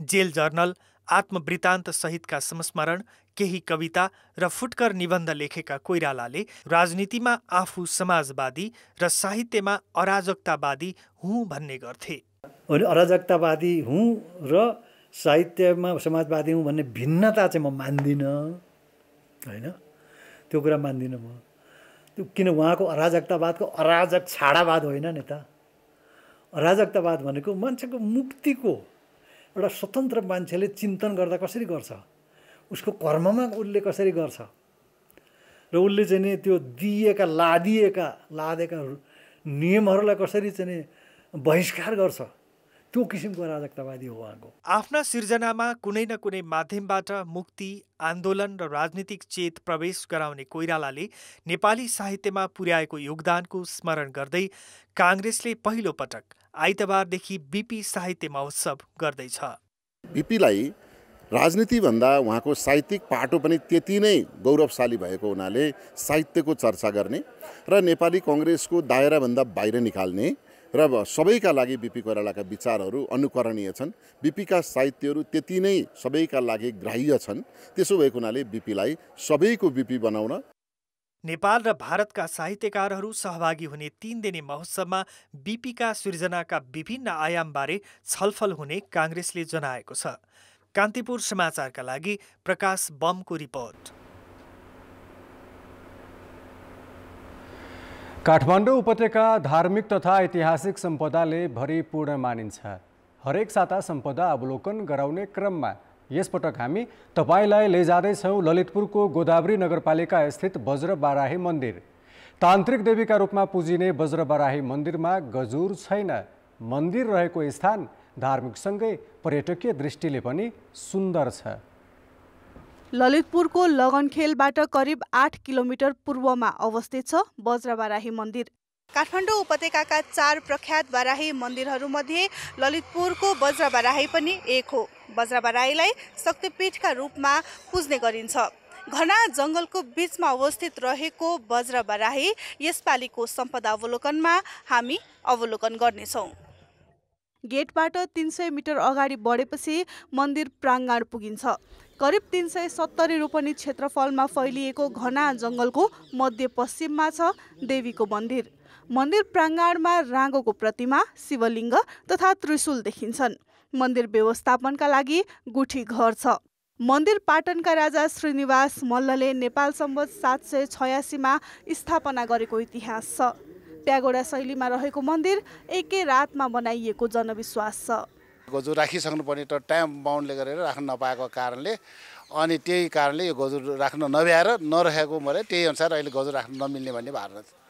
जेल जर्नल, आत्मवृत्तान्त सहितका संस्मरण, केही कविता र फुटकर निबन्ध लेखेका कोइरालाले राजनीतिमा आफू समाजवादी र साहित्यमा अराजकतावादी हुँ भन्ने गर्थे। अराजकतावादी हुँ र साहित्यमा समाजवादी हुँ भन्ने भिन्नता चाहिँ म मान्दिनँ, होइन, त्यो कुरा मान्दिनँ म। त्यो किन उहाँको अराजकतावादको अराजक छाडावाद होइन नि त। अराजकतावाद भनेको मान्छेको मुक्तिको एउटा स्वतन्त्र मान्छेले चिन्तन गर्दा कसरी गर्छ, उसको कर्ममा उसले कसरी गर्छ र उसले चाहिँ नि त्यो लादेका नियमहरूलाई कसरी चाहिँ बहिष्कार गर्छ, त्यो किसिमको अराजकतावादी हो उहाँको। आफ्ना सिर्जनामा कुनै न कुनै माध्यमबाट मुक्ति, आन्दोलन र राजनीतिक चेत प्रवेश गराउने कोइरालाले नेपाली साहित्यमा पुर्याएको योगदानको स्मरण गर्दै काङ्ग्रेसले पहिलो पटक आइतबारदेखि बिपी साहित्य महोत्सव गर्दैछ। बिपीलाई राजनीतिभन्दा उहाँको साहित्यिक पाटो पनि त्यति नै गौरवशाली भएको हुनाले साहित्यको चर्चा गर्ने र नेपाली कङ्ग्रेसको दायराभन्दा बाहिर निकाल्ने र सबैका लागि बिपी कोइरालाका विचारहरू अनुकरणीय छन्। बिपीका साहित्यहरू त्यति नै सबैका लागि ग्राह्य छन्। त्यसो भएको हुनाले बिपीलाई सबैको बिपी बनाउन। नेपाल र भारतका साहित्यकारहरू सहभागी हुने 3 दिने महोत्सवमा बिपीका सृजनाका विभिन्न आयामबारे छलफल हुने काङ्ग्रेसले जनाएको छ। कान्तिपुर समाचारका लागि प्रकाश बमको रिपोर्ट। काठमाडौँ उपत्यका धार्मिक तथा ऐतिहासिक सम्पदाले भरिपूर्ण मानिन्छ। हरेक साता सम्पदा अवलोकन गराउने क्रममा यसपटक हामी तपाईलाई लैजाँदैछौँ ललितपुरको गोदावरी नगरपालिका स्थित वज्रबाराही मन्दिर। तान्त्रिक देवीका रूपमा पुजिने वज्रबाराही मन्दिरमा गजुर छैन। मन्दिर रहेको स्थान धार्मिकसँगै पर्यटकीय दृष्टिले पनि सुन्दर छ। ललितपुरको लगनखेलबाट करिब 8 किलोमिटर पूर्वमा अवस्थित छ वज्रबाराही मन्दिर। काठमाडौँ उपत्यकाका 4 प्रख्यात बाराही मन्दिरहरूमध्ये ललितपुरको वज्रबाराही पनि एक हो। वज्रबाराहीलाई शक्तिपीठका रूपमा पुज्ने गरिन्छ। घना जङ्गलको बीचमा अवस्थित रहेको वज्रबाराही यसपालिको सम्पदा अवलोकनमा हामी अवलोकन गर्नेछौँ। गेटबाट 300 मिटर अगाडि बढेपछि मन्दिर प्राङ्गण पुगिन्छ। करिब 370 रोपनी क्षेत्रफलमा फैलिएको घना जङ्गलको मध्यपश्चिममा छ देवीको मन्दिर। मन्दिर प्राङ्गणमा राँगोको प्रतिमा, शिवलिङ्ग तथा त्रिशूल देखिन्छन्। मन्दिर व्यवस्थापनका लागि गुठी घर छ। मन्दिर पाटनका राजा श्रीनिवास मल्लले नेपाल सम्वत 786 मा स्थापना गरेको इतिहास छ। प्यागोडा शैलीमा रहेको मन्दिर एकै रातमा बनाइएको जनविश्वास छ। गजुर राखिसक्नुपर्ने त टाइम बााउन्डले गरेर राख्न नपाएको कारणले अनि त्यही कारणले यो गजुर राख्न नभ्याएर नरहेको मैले त्यही अनुसार अहिले गजुर राख्न नमिल्ने भन्ने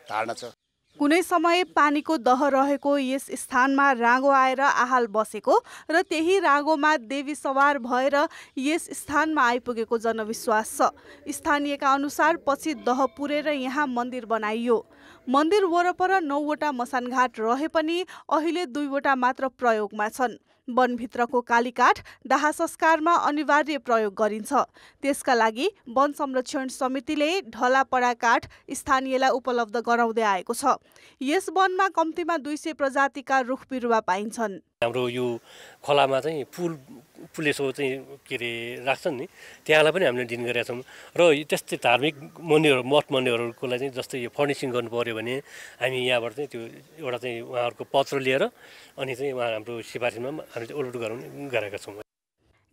धारणा छ। कुनै समय पानीको दह रहेको यस स्थानमा राँगो आएर आहाल बसेको र त्यही राँगोमा देवी सवार भएर यस स्थानमा आइपुगेको जनविश्वास छ। स्थानीयका अनुसार पछि दह पुरेर यहाँ मन्दिर बनाइयो। मन्दिर वरपर 9 वटा मसानघाट रहे पनि अहिले 2 वटा मात्र प्रयोगमा छन्। वनभित्रको कालीकाठ दाह संस्कारमा अनिवार्य प्रयोग गरिन्छ। त्यसका लागि वन संरक्षण समितिले ढलापडा काठ स्थानीयलाई उपलब्ध गराउँदै आएको छ। यस वनमा कम्तीमा 200 प्रजातिका रुख बिरुवा पाइन्छन्। हाम्रो यो खोलामा चाहिँ पुलेसो चाहिँ के अरे राख्छन् नि, त्यहाँलाई पनि हामीले दिन गरेका छौँ। र त्यस्तै धार्मिक मन्दिरहरू, मठ मन्दिरहरूको लागि चाहिँ जस्तै यो फर्निसिङ गर्नु पर्यो भने हामी यहाँबाट चाहिँ त्यो एउटा चाहिँ उहाँहरूको पत्र लिएर अनि चाहिँ उहाँ हाम्रो सिफारिसमा हामीले उल्टो गराउने गरेका छौँ।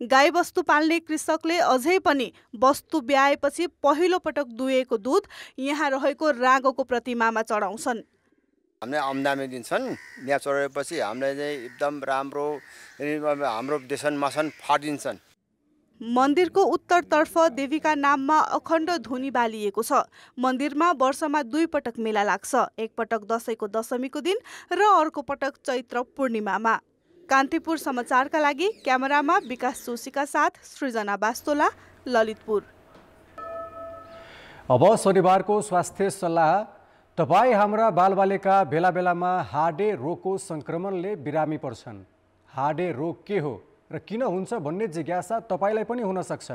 गाई बस्तु पाल्ने कृषकले अझै पनि वस्तु ब्याएपछि पहिलो पटक दुहेको दुध यहाँ रहेको राँगोको प्रतिमामा चढाउँछन्। हामीले आम्दानी दिन्छन्। यहाँ चढेपछि हामीलाई चाहिँ एकदम राम्रो हाम्रो देशन मसन फाटिन्छन्। मन्दिरको उत्तरतर्फ देवीका नाममा अखण्ड धुनी बालिएको छ। मन्दिरमा वर्षमा 2 पटक मेला लाग्छ। एक पटक दशैंको दशमीको दिन र अर्को पटक चैत्र पूर्णिमामा। कान्तिपुर समाचारका लागि क्यामेरामा विकास जोशीका साथ सृजना बास्तोला, ललितपुर। अब शनिबारको स्वास्थ्य सल्लाह। तपाईँ हाम्रा बालबालिका बेला बेलामा हाडे रोगको संक्रमणले बिरामी पर्छन्। हाडे रोग के हो र किन हुन्छ भन्ने जिज्ञासा तपाईँलाई पनि हुन सक्छ।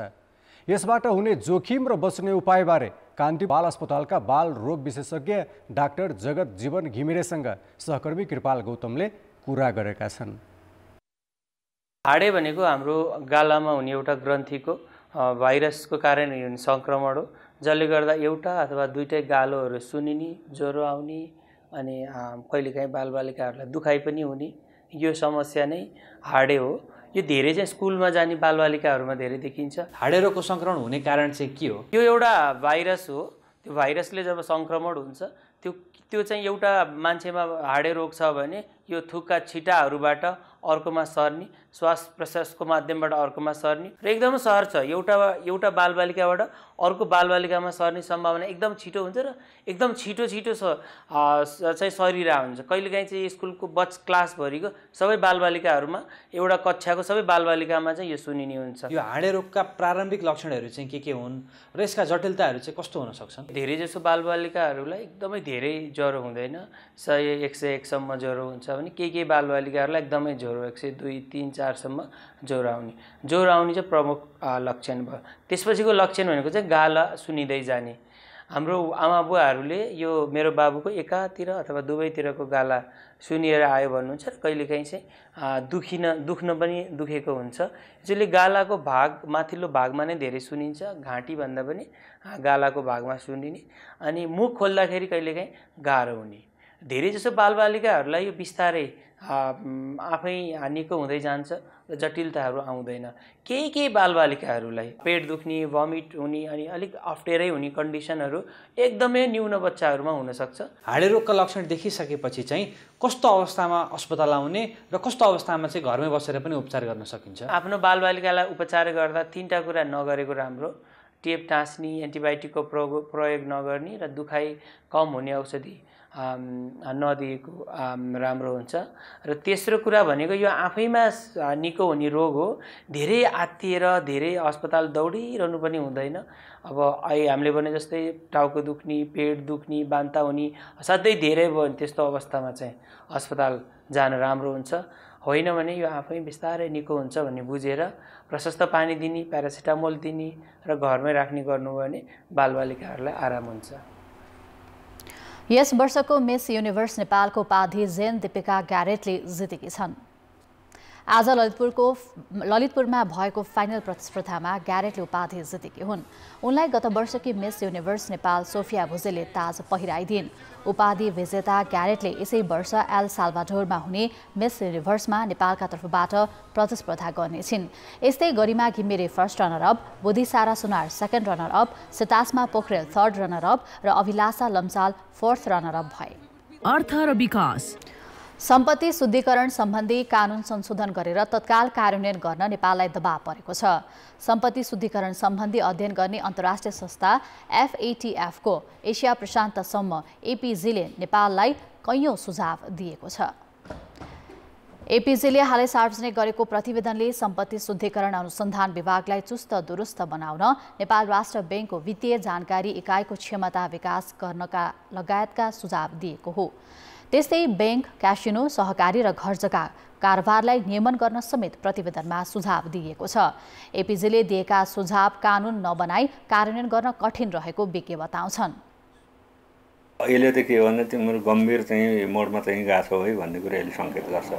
यसबाट हुने जोखिम र बच्ने उपायबारे कान्ति बाल अस्पतालका बाल रोग विशेषज्ञ डाक्टर जगत जीवन घिमिरेसँग सहकर्मी कृपाल गौतमले कुरा गरेका छन्। हाडे भनेको हाम्रो गालामा हुने एउटा ग्रन्थीको भाइरसको कारण हुने सङ्क्रमण हो, जसले गर्दा एउटा अथवा दुईटै गालोहरू सुनिने, ज्वरो आउने अनि कहिलेकाहीँ बालबालिकाहरूलाई दुखाइ पनि हुने, यो समस्या नै हाडे हो। यो धेरै चाहिँ स्कुलमा जाने बालबालिकाहरूमा धेरै देखिन्छ। हाडे रोगको सङ्क्रमण हुने कारण चाहिँ के हो? यो एउटा भाइरस हो। त्यो भाइरसले जब सङ्क्रमण हुन्छ त्यो चाहिँ एउटा मान्छेमा हाडे रोग छ भने यो थुक्का छिटाहरूबाट अर्कोमा सर्ने, श्वास प्रश्वासको माध्यमबाट अर्कोमा सर्ने र एकदमै सहर छ। एउटा बालबालिकाबाट अर्को बालबालिकामा सर्ने सम्भावना एकदम छिटो हुन्छ र एकदम छिटो चाहिँ सरिरहेको हुन्छ। कहिलेकाहीँ चाहिँ स्कुलको क्लासभरिको सबै बालबालिकाहरूमा, एउटा कक्षाको सबै बालबालिकामा चाहिँ यो सुनिने हुन्छ। यो हाडे रोगका प्रारम्भिक लक्षणहरू चाहिँ के हुन् र यसका जटिलताहरू चाहिँ कस्तो हुन सक्छन्? धेरैजसो बालबालिकाहरूलाई एकदमै धेरै ज्वरो हुँदैन, 100-101 सम्म ज्वरो हुन्छ भने के बालबालिकाहरूलाई एकदमै ज्वरो 102, 3, 4 सम्म ज्वरो आउने चाहिँ प्रमुख लक्षण भयो। त्यसपछिको लक्षण भनेको चाहिँ गाला सुनिँदै जाने। हाम्रो आमा बुवाहरूले यो मेरो बाबुको एकातिर अथवा दुवैतिरको गाला सुनिएर आयो भन्नुहुन्छ र कहिलेकाहीँ चाहिँ दुख्न पनि दुखेको हुन्छ। यसैले गालाको भाग माथिल्लो भागमा नै धेरै सुनिन्छ, घाँटीभन्दा पनि गालाको भागमा सुनिने, अनि मुख खोल्दाखेरि कहिलेकाहीँ गाह्रो हुने। धेरैजसो बालबालिकाहरूलाई यो बिस्तारै आफै निको हुँदै जान्छ र जटिलताहरू आउँदैन। केही बालबालिकाहरूलाई पेट दुख्ने, भमिट हुने अनि अलिक अप्ठ्यारै हुने कन्डिसनहरू एकदमै न्यून बच्चाहरूमा हुनसक्छ। हाडे रोगका लक्षण देखिसकेपछि चाहिँ कस्तो अवस्थामा अस्पताल आउने र कस्तो अवस्थामा चाहिँ घरमै बसेर पनि उपचार गर्न सकिन्छ? आफ्नो बालबालिकालाई उपचार गर्दा 3टा कुरा नगरेको राम्रो। टेप टाँस्ने, एन्टिबायोटिकको प्रयोग नगर्ने र दुखाइ कम हुने औषधि नदिएको राम्रो हुन्छ। र तेस्रो कुरा भनेको यो आफैमा निको हुने रोग हो। धेरै आत्तिएर धेरै अस्पताल दौडिरहनु पनि हुँदैन। अब हामीले भने जस्तै टाउको दुख्ने, पेट दुख्ने, बान्ता हुने असाध्यै धेरै भयो भने त्यस्तो अवस्थामा चाहिँ अस्पताल जान राम्रो हुन्छ। होइन भने यो आफै बिस्तारै निको हुन्छ भन्ने बुझेर प्रशस्त पानी दिने, प्यारासिटामोल दिने र घरमै राख्ने गर्नुभयो भने बालबालिकाहरूलाई आराम हुन्छ। यस वर्षको मिस युनिभर्स नेपालको उपाधि जेन दीपिका ग्यारेटले जितेकी छन्। आज ललितपुरमा भएको फाइनल प्रतिस्पर्धामा ग्यारेटले उपाधि जितेकी हुन्। उनलाई गत वर्षकी मिस युनिभर्स नेपाल सोफिया भुजेलले ताज पहिराइदिन्। उपाधि विजेता ग्यारेटले यसै वर्ष एल साल्भाडोरमा हुने मिस युनिभर्समा नेपालका तर्फबाट प्रतिस्पर्धा गर्नेछिन्। यस्तै Garima Ghimire first runner up, Buddhisara Sunar second runner up, Sitasma Pokharel third runner up र Abhilasha Lamsal fourth runner up भए। अर्थ र विकास। सम्पत्ति शुद्धिकरण सम्बन्धी कानुन संशोधन गरेर तत्काल कार्यान्वयन गर्न नेपाललाई दबाव परेको छ। सम्पत्ति शुद्धिकरण सम्बन्धी अध्ययन गर्ने अन्तर्राष्ट्रिय संस्था FATF-को एसिया प्रशान्तसम्म APG-ले नेपाललाई कैयौं सुझाव दिएको छ। APG-ले हालै सार्वजनिक गरेको प्रतिवेदनले सम्पत्ति शुद्धिकरण अनुसन्धान विभागलाई चुस्त दुरुस्त बनाउन, नेपाल राष्ट्र बैंकको वित्तीय जानकारी इकाइको क्षमता विकास गर्नका लगायतका सुझाव दिएको हो। त्यस्तै बैंक, क्यासिनो, सहकारी र घर जग्गा कारोबारलाई नियमन गर्न समेत प्रतिवेदनमा सुझाव दिएको छ। APG-ले दिएका सुझाव कानुन नबनाई कार्यान्वयन गर्न कठिन रहेको विज्ञ बताउँछन्। अहिले त के भन्दा तिम्रो गम्भीर चाहिँ मोडमा चाहिँ गएको छौ है भन्ने कुरा यसले सङ्केत गर्छ।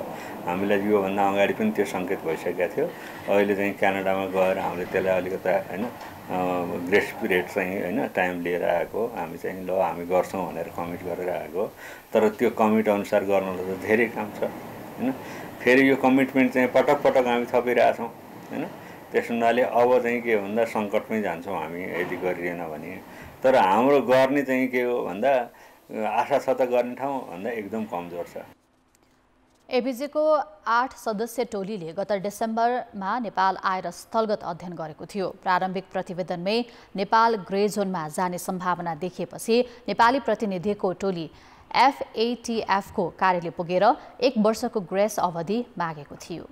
हामीलाई योभन्दा अगाडि पनि त्यो सङ्केत भइसकेको थियो। अहिले चाहिँ क्यानाडामा गएर हामीले त्यसलाई अलिकता होइन ग्रेस पिरियड चाहिँ होइन टाइम लिएर आएको, हामी चाहिँ ल हामी गर्छौँ भनेर कमिट गरेर आएको। तर त्यो कमिट अनुसार गर्नलाई त धेरै काम छ होइन। फेरि यो कमिटमेन्ट चाहिँ पटक पटक हामी थपिरहेछौँ होइन। त्यस हुनाले अब चाहिँ के भन्दा सङ्कटमै जान्छौँ हामी यदि गरिएन भने। तर हाम्रो गर्ने चाहिँ के हो भन्दा आशा छ त गर्ने ठाउँ भन्दा एकदम कमजोर छ। APG-को 8 सदस्य टोलीले गत डिसेम्बरमा नेपाल आएर स्थलगत अध्ययन गरेको थियो। प्रारम्भिक प्रतिवेदनमै नेपाल ग्रे जोनमा जाने सम्भावना देखिएपछि नेपाली प्रतिनिधिको टोली FATF-को कार्यालय पुगेर 1 वर्षको ग्रेस अवधि मागेको थियो।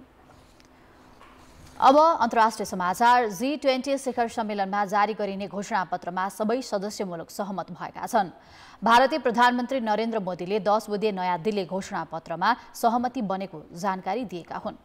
अब अन्तर्राष्ट्रिय समाचार। G20 शिखर सम्मेलनमा जारी गरिने घोषणापत्रमा सबै सदस्य मुलुक सहमत भएका छन्। भारतीय प्रधानमन्त्री नरेन्द्र मोदीले 10 बुँदे नयाँ दिल्ली घोषणापत्रमा सहमति बनेको जानकारी दिएका हुन्।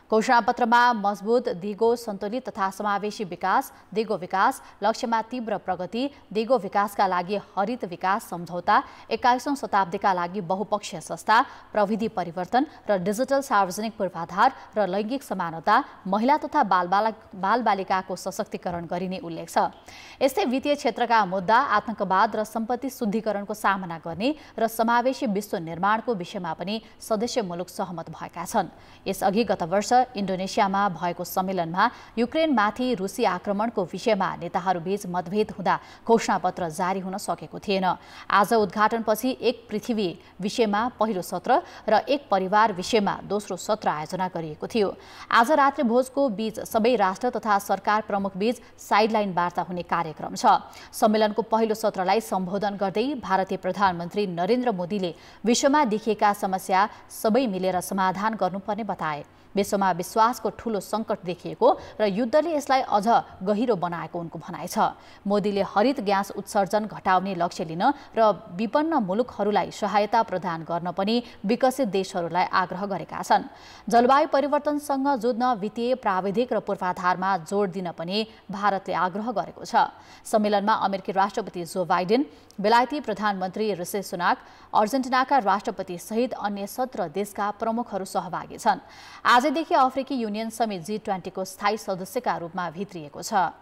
घोषणापत्रमा मजबुत, दिगो, सन्तुलित तथा समावेशी विकास, दिगो विकास, लक्ष्यमा तीव्र प्रगति, दिगो विकासका लागि हरित विकास सम्झौता, 21औं शताब्दीका लागि बहुपक्षीय संस्था, प्रविधि परिवर्तन र डिजिटल सार्वजनिक पूर्वाधार र लैङ्गिक समानता, महिला तथा बालबालिकाको सशक्तिकरण गरिने उल्लेख छ। यस्तै वित्तीय क्षेत्रका मुद्दा, आतंकवाद र सम्पत्ति शुद्धिकरणको सामना गर्ने र समावेशी विश्व निर्माणको विषयमा पनि सदस्य मुलुक सहमत भएका छन्। यसअघि गत वर्ष इन्डोनेसियामा भएको सम्मेलनमा युक्रेनमाथि रुसी आक्रमणको विषयमा नेताहरूबीच मतभेद हुँदा घोषणापत्र जारी हुन सकेको थिएन। आज उद्घाटनपछि एक पृथ्वी विषयमा पहिलो सत्र र एक परिवार विषयमा दोस्रो सत्र आयोजना गरिएको थियो। आज रात्रि भोजको बीच सबै राष्ट्र तथा सरकार प्रमुख बीच साइडलाइन वार्ता हुने कार्यक्रम छ। सम्मेलनको पहिलो सत्रलाई सम्बोधन गर्दै भारतीय प्रधानमन्त्री नरेन्द्र मोदीले विश्वमा देखिएका समस्या सबै मिलेर समाधान गर्नुपर्ने बताए। विश्वमा विश्वासको ठूलो सङ्कट देखिएको र युद्धले यसलाई अझ गहिरो बनाएको उनको भनाइ छ। मोदीले हरित ग्यास उत्सर्जन घटाउने लक्ष्य लिन र विपन्न मुलुकहरूलाई सहायता प्रदान गर्न पनि विकसित देशहरूलाई आग्रह गरेका छन्। जलवायु परिवर्तनसँग जुझ्न वित्तीय प्राविधिक र पूर्वाधारमा जोड दिन पनि भारतले आग्रह गरेको छ। सम्मेलनमा अमेरिकी राष्ट्रपति जो बाइडेन, बेलायती प्रधानमन्त्री ऋषि सुनाक, अर्जेन्टिनाका राष्ट्रपति सहित अन्य 17 देशका प्रमुखहरू सहभागी छन्। आजदेखि अफ्रिकी युनियन समिट G20 को स्थायी सदस्यका रूपमा भित्रिएको छ।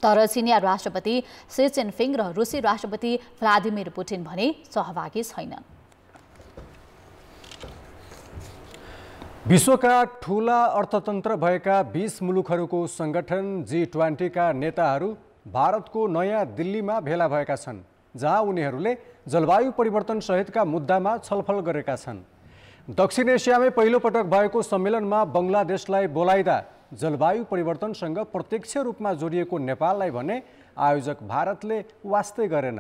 तर चिनिया राष्ट्रपति सी जिनपिङ र रुसी राष्ट्रपति भ्लादिमिर पुटिन भने सहभागी छैनन्। विश्वका ठूला अर्थतन्त्र भएका 20 मुलुकहरूको संगठन G20 का नेताहरू भारतको नयाँ दिल्लीमा भेला भएका छन्, जहाँ उनीहरूले जलवायु परिवर्तन सहितका मुद्दामा छलफल गरेका छन्। दक्षिण एसियामै पहिलो पटक भएको सम्मेलनमा बङ्गलादेशलाई बोलाइदा जलवायु परिवर्तनसँग प्रत्यक्ष रूपमा जोडिएको नेपाललाई भने आयोजक भारतले वास्तै गरेन।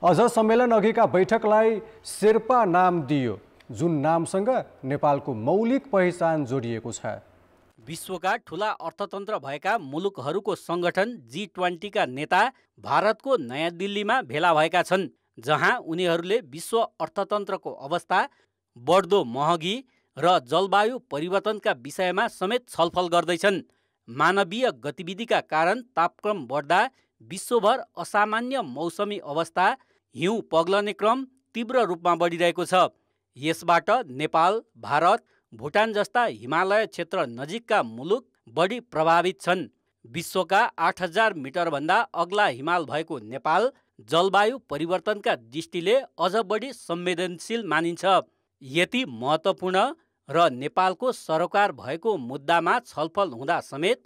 अझ सम्मेलन अघिका बैठकलाई शेर्पा नाम दियो, जुन नामसँग नेपालको मौलिक पहिचान जोडिएको छ। विश्वका ठूला अर्थतन्त्र भएका मुलुकहरूको संगठन G20 का नेता भारतको नयाँ दिल्लीमा भेला भएका छन्, जहाँ उनीहरूले विश्व अर्थतन्त्रको अवस्था, बढ्दो महँगी र जलवायु परिवर्तनका विषयमा समेत छलफल गर्दैछन्। मानवीय गतिविधिका कारण तापक्रम बढ्दा विश्वभर असामान्य मौसमी अवस्था, हिउँ पग्लने क्रम तीव्र रूपमा बढिरहेको छ। यसबाट नेपाल, भारत, भुटान जस्ता हिमालय क्षेत्र नजिकका मुलुक बढी प्रभावित छन्। विश्वका 8000 मिटरभन्दा अग्ला हिमाल भएको नेपाल जलवायु परिवर्तनका दृष्टिले अझ बढी संवेदनशील मानिन्छ। यति महत्त्वपूर्ण र नेपालको सरोकार भएको मुद्दामा छलफल हुँदा समेत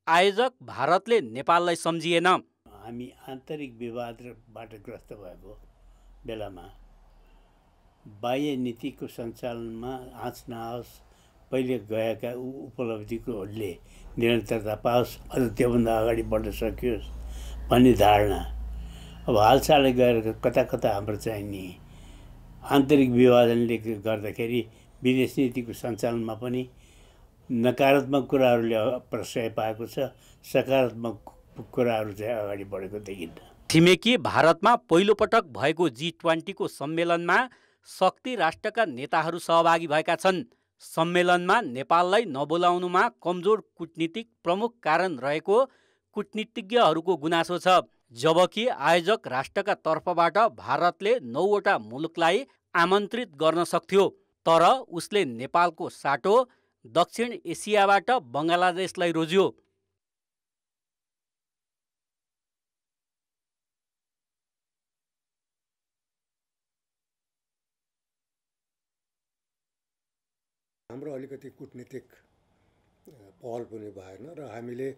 आयोजक भारतले नेपाललाई सम्झिएन। हामी आन्तरिक विवादबाट ग्रस्त भएको बेलामा बाह्य नीतिको सञ्चालनमा आँच नआओस्, पहिले गएका उपलब्धिकोले निरन्तरता पाओस्, अझ त्योभन्दा अगाडि बढ्न सकियोस् भन्ने धारणा अब हालसालै गएर कता कता हाम्रो चाहिँ नि आन्तरिक विभाजनले गर्दाखेरि विदेश नीतिको सञ्चालनमा पनि नकारात्मक कुराहरूले प्रश्रय पाएको छ, सकारात्मक कुराहरू चाहिँ अगाडि बढेको देखिन्छ। छिमेकी भारतमा पहिलो पटक भएको G20 को सम्मेलनमा शक्ति राष्ट्रका नेताहरू सहभागी भएका छन्। सम्मेलनमा नेपाललाई नबोलाउनुमा कमजोर कूटनीतिक प्रमुख कारण रहेको कूटनीतिज्ञहरूको गुनासो छ, जबकि आयोजक राष्ट्रका तर्फबाट भारतले 9वटा मुलुकलाई आमन्त्रित गर्न सक्थ्यो। तर उसले नेपालको साटो दक्षिण एसियाबाट बङ्गलादेशलाई रोज्यो। हाम्रो अलिकति कूटनीतिक पहल पनि भएन र हामीले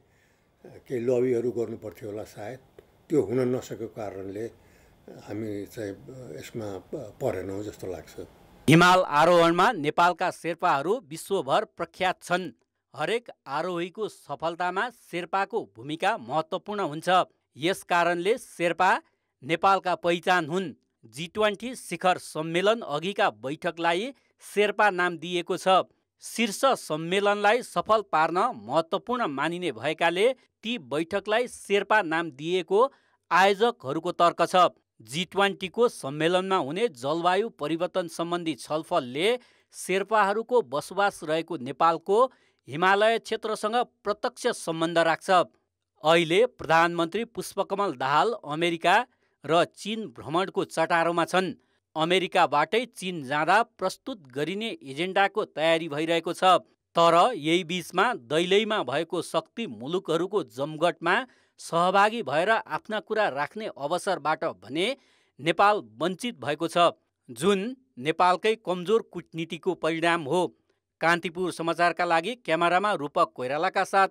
केही लबीहरू गर्नुपर्थ्यो होला, सायद त्यो हुन नसकेको कारणले हामी चाहिँ यसमा परेनौँ जस्तो लाग्छ। हिमाल आरोहणमा नेपालका शेर्पाहरू विश्वभर प्रख्यात छन्। हरेक आरोहीको सफलतामा शेर्पाको भूमिका महत्त्वपूर्ण हुन्छ। यस कारणले शेर्पा नेपालका पहिचान हुन्। G20 शिखर सम्मेलन अघिका बैठकलाई शेर्पा नाम दिएको छ। शीर्ष सम्मेलनलाई सफल पार्न महत्त्वपूर्ण मानिने भएकाले ती बैठकलाई शेर्पा नाम दिएको आयोजकहरूको तर्क छ। G20 को सम्मेलनमा हुने जलवायु परिवर्तन सम्बन्धी छलफलले शेर्पाहरूको बसोबास रहेको नेपालको हिमालय क्षेत्रसँग प्रत्यक्ष सम्बन्ध राख्छ। अहिले प्रधानमन्त्री पुष्पकमल दाहाल अमेरिका र चीन भ्रमणको चटारोमा छन्। अमेरिकाबाटै चीन जाँदा प्रस्तुत गरिने एजेन्डाको तयारी भइरहेको छ। तर यही बीचमा दैलैमा भएको शक्ति मुलुकहरूको जमघटमा सहभागी भएर आफ्ना कुरा राख्ने अवसरबाट भने नेपाल वञ्चित भएको छ, जुन नेपालकै कमजोर कूटनीतिको परिणाम हो। कान्तिपुर समाचारका लागि क्यामेरामा रूपक कोइरालाका साथ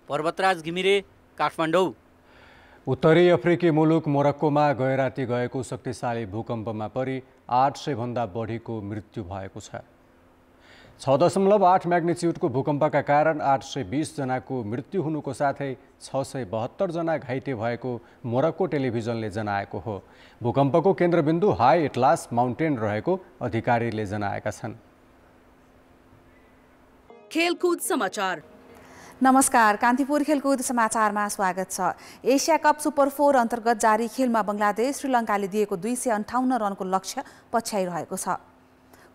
पर्वतराज घिमिरे, काठमाडौँ। उत्तरी अफ्रिकी मुलुक मोरक्कोमा गैराती गएको शक्तिशाली भूकम्पमा परि 800 भन्दा बढीको मृत्यु भएको छ। 6.8 म्याग्निच्युडको भूकम्पका कारण 820 जनाको मृत्यु हुनुको साथै 672 जना घाइते भएको मोरक्को टेलिभिजनले जनाएको हो। भूकम्पको केन्द्रबिन्दु हाई एटलास माउन्टेन रहेको अधिकारीले जनाएका छन्। खेलकुद समाचार। नमस्कार, कान्तिपुर खेलकुद समाचारमा स्वागत छ। एसिया कप सुपर 4 अन्तर्गत जारी खेलमा बङ्गलादेश श्रीलङ्काले दिएको 258 रनको लक्ष्य पछ्याइरहेको छ।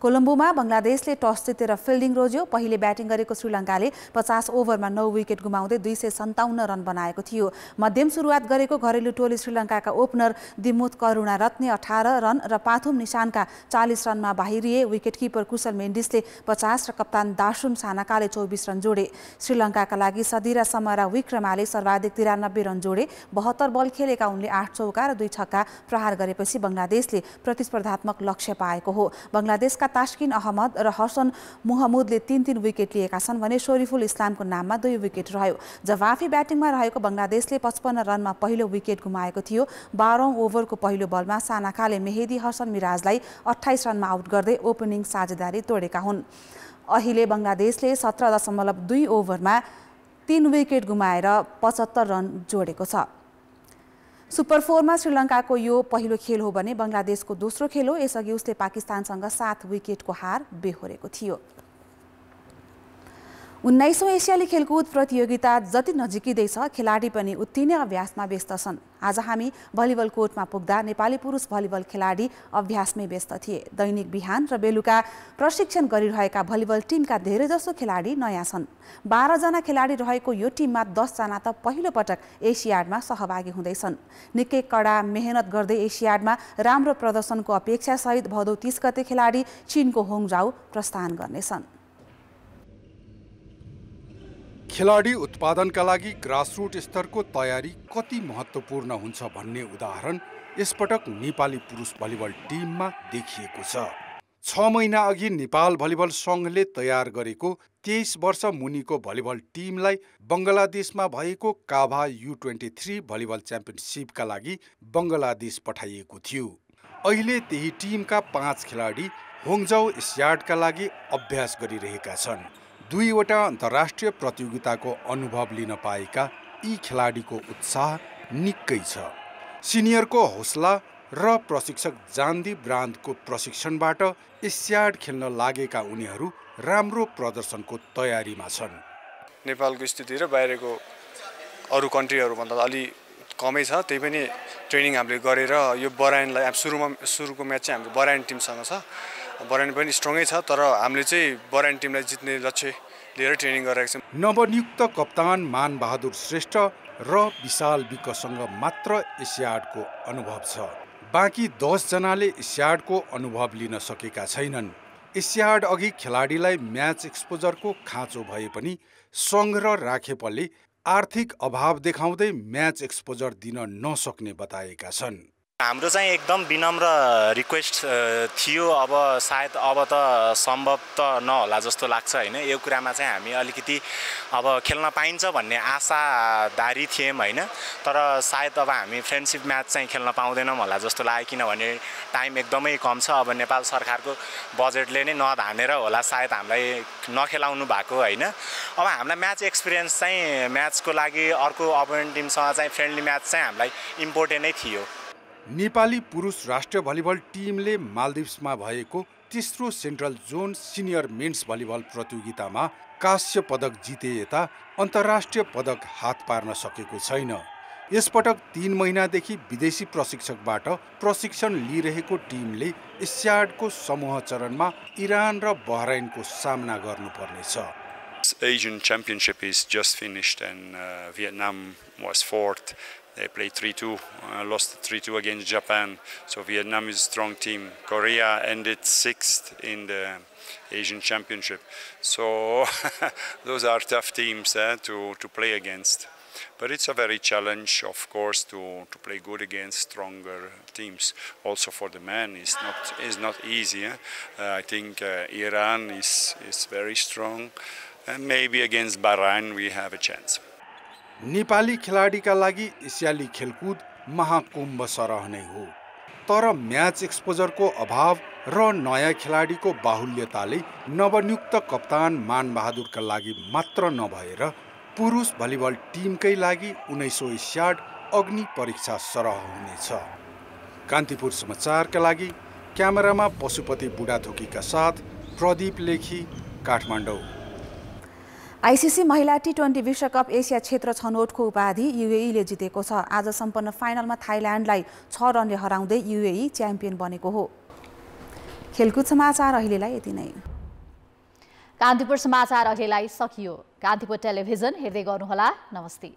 कोलम्बोमा बङ्गलादेशले टस जितेर फिल्डिङ रोज्यो। पहिले ब्याटिङ गरेको श्रीलङ्काले 50 ओभरमा 9 विकेट गुमाउँदै 257 रन बनाएको थियो। मध्यम सुरुवात गरेको घरेलु टोली श्रीलङ्काका ओपनर दिमुथ करुणारत्ने 18 रन र पाथुम निशानका 40 रनमा बाहिरिए। विकेटकिपर कुशल मेन्डिसले 50 र कप्तान दासुन सानाकाले 24 रन जोडे। श्रीलङ्काका लागि सदिरा समरा विक्रमाले सर्वाधिक 93 रन जोडे। 72 बल खेलेका उनले 8 चौका र 2 छक्का प्रहार गरेपछि बङ्गलादेशले प्रतिस्पर्धात्मक लक्ष्य पाएको हो। बङ्गलादेशका तास्किन अहमद र हसन मुहम्मदले 3-3 विकेट लिएका छन् भने शरीफुल इस्लामको नाममा 2 विकेट रह्यो। जवाफी ब्याटिङमा रहेको बङ्गलादेशले 55 रनमा पहिलो विकेट गुमाएको थियो। 12औं ओभरको पहिलो बलमा सानाकाले मेहेदी हसन मिराजलाई 28 रनमा आउट गर्दै ओपनिङ साझेदारी तोडेका हुन्। अहिले बङ्गलादेशले 17.2 ओभरमा 3 विकेट गुमाएर 75 रन जोडेको छ। सुपर 4 मा श्रीलङ्काको यो पहिलो खेल हो भने बङ्गलादेशको दोस्रो खेल हो। यसअघि उसले पाकिस्तानसँग 7 विकेटको हार बेहोरेको थियो। 19औं एसियाली खेलकुद प्रतियोगिता जति नजिकिँदैछ खेलाडी पनि उत्ति नै अभ्यासमा व्यस्त छन्। आज हामी भलिबल कोर्टमा पुग्दा नेपाली पुरुष भलिबल खेलाडी अभ्यासमै व्यस्त थिए। दैनिक बिहान र बेलुका प्रशिक्षण गरिरहेका भलिबल टिमका धेरैजसो खेलाडी नयाँ छन्। 12 जना खेलाडी रहेको यो टिममा 10 जना त पहिलो पटक एसियाडमा सहभागी हुँदैछन्। निकै कडा मेहनत गर्दै एसियाडमा राम्रो प्रदर्शनको अपेक्षासहित भदौ 30 गते खेलाडी चीनको होङजाउ प्रस्थान गर्नेछन्। खेलाडी उत्पादनका लागि ग्रासरुट स्तरको तयारी कति महत्त्वपूर्ण हुन्छ भन्ने उदाहरण यसपटक नेपाली पुरुष भलिबल टिममा देखिएको छ। 6 महिना अघि नेपाल भलिबल सङ्घले तयार गरेको 23 वर्ष मुनिको भलिबल टिमलाई बङ्गलादेशमा भएको काभा U23 भलिबल च्याम्पियनसिपका लागि बङ्गलादेश पठाइएको थियो। अहिले त्यही टिमका 5 खेलाडी होङजाउ एसियाडका लागि अभ्यास गरिरहेका छन्। 2वटा अन्तर्राष्ट्रिय प्रतियोगिताको अनुभव लिन पाएका यी खेलाडीको उत्साह निकै छ। सिनियरको हौसला र प्रशिक्षक जान्दी ब्रान्डको प्रशिक्षणबाट एसियाड खेल्न लागेका उनीहरू राम्रो प्रदर्शनको तयारीमा छन्। नेपालको स्थिति र बाहिरको अरू कन्ट्रीहरूभन्दा अलि कमै छ। त्यही पनि ट्रेनिङ हामीले गरेर यो बराइनलाई सुरुको म्याच चाहिँ हाम्रो बराइन टिमसँग छ। बराइन पनि स्ट्रङै छ, तर हामीले चाहिँ बराइन टिमलाई जित्ने लक्ष्य लिएर ट्रेनिङ गरिरहेको छौँ। नवनियुक्त कप्तान मानबहादुर श्रेष्ठ र विशाल विकसँग मात्र एसियाडको अनुभव छ। बाँकी 10 जनाले एसियाडको अनुभव लिन सकेका छैनन्। एसियाड अघि खेलाडीलाई म्याच एक्सपोजरको खाँचो भए पनि सङ्घ र राखेपले आर्थिक अभाव देखाउँदै म्याच एक्सपोजर दिन नसक्ने बताएका छन्। हाम्रो चाहिँ एकदम विनम्र रिक्वेस्ट थियो। अब सायद अब त सम्भव त नहोला जस्तो लाग्छ हैन। यो कुरामा चाहिँ हामी अलिकति अब खेल्न पाइन्छ भन्ने आशाधारी थियौँ हैन। तर सायद अब हामी फ्रेन्डसिप म्याच चाहिँ खेल्न पाउँदैनौँ होला जस्तो लाग्यो, किनभने टाइम एकदमै कम छ। अब नेपाल सरकारको बजेटले नै नधानेर होला सायद हामीलाई नखेलाउनु भएको हैन। अब हामीलाई म्याच एक्सपिरियन्स चाहिँ म्याचको लागि अर्को अपोनेन्ट टिमसँग चाहिँ फ्रेन्डली म्याच चाहिँ हामीलाई इम्पोर्टेन्ट नै थियो। नेपाली पुरुष राष्ट्रिय भलिबल टिमले मालदिभ्समा भएको तेस्रो central zone senior men's volleyball प्रतियोगितामा कांस्य पदक जिते यता अन्तर्राष्ट्रिय पदक हात पार्न सकेको छैन। यसपटक 3 महिनादेखि विदेशी प्रशिक्षकबाट प्रशिक्षण लिइरहेको टिमले एसियाडको समूह चरणमा इरान र बहराइनको सामना गर्नुपर्नेछ। Asian Championship is just finished and Vietnam was 4th They played 3-2, lost 3-2 against Japan. So Vietnam is a strong team. Korea ended 6th in the Asian Championship. So those are tough teams to play against. But it's a very challenge, of course, to play good against stronger teams. Also for the men, is not easy. I think Iran is very strong, and maybe against Bahrain we have a chance. Nepali खेलाडीका लागि एसियाली खेलकुद महाकुम्भ सरह नै हो, तर match एक्सपोजरको अभाव र नयाँ खेलाडीको बाहुल्यताले नवनियुक्त कप्तान मानबहादुरका लागि मात्र नभएर पुरुष भलिबल टिमकै लागि 1900 एसियाड अग्नि परीक्षा सरह हुनेछ। कान्तिपुर समाचारका लागि क्यामेरामा पशुपति बुढाथोकीका साथ प्रदीप लेखी, काठमाडौँ। आईसीसी महिला टी20 विश्वकप एसिया क्षेत्र छनौटको उपाधि यूएईले जितेको छ। आज सम्पन्न फाइनलमा थाइल्यान्डलाई 6 रनले हराउँदै यूएई च्याम्पियन बनेको हो। खेलकुद समाचार अहिलेलाई यति नै। कान्तिपुर समाचार अहिलेलाई सकियो। कान्तिपुर टेलिभिजन हेर्दै गर्नुहोला। नमस्ते।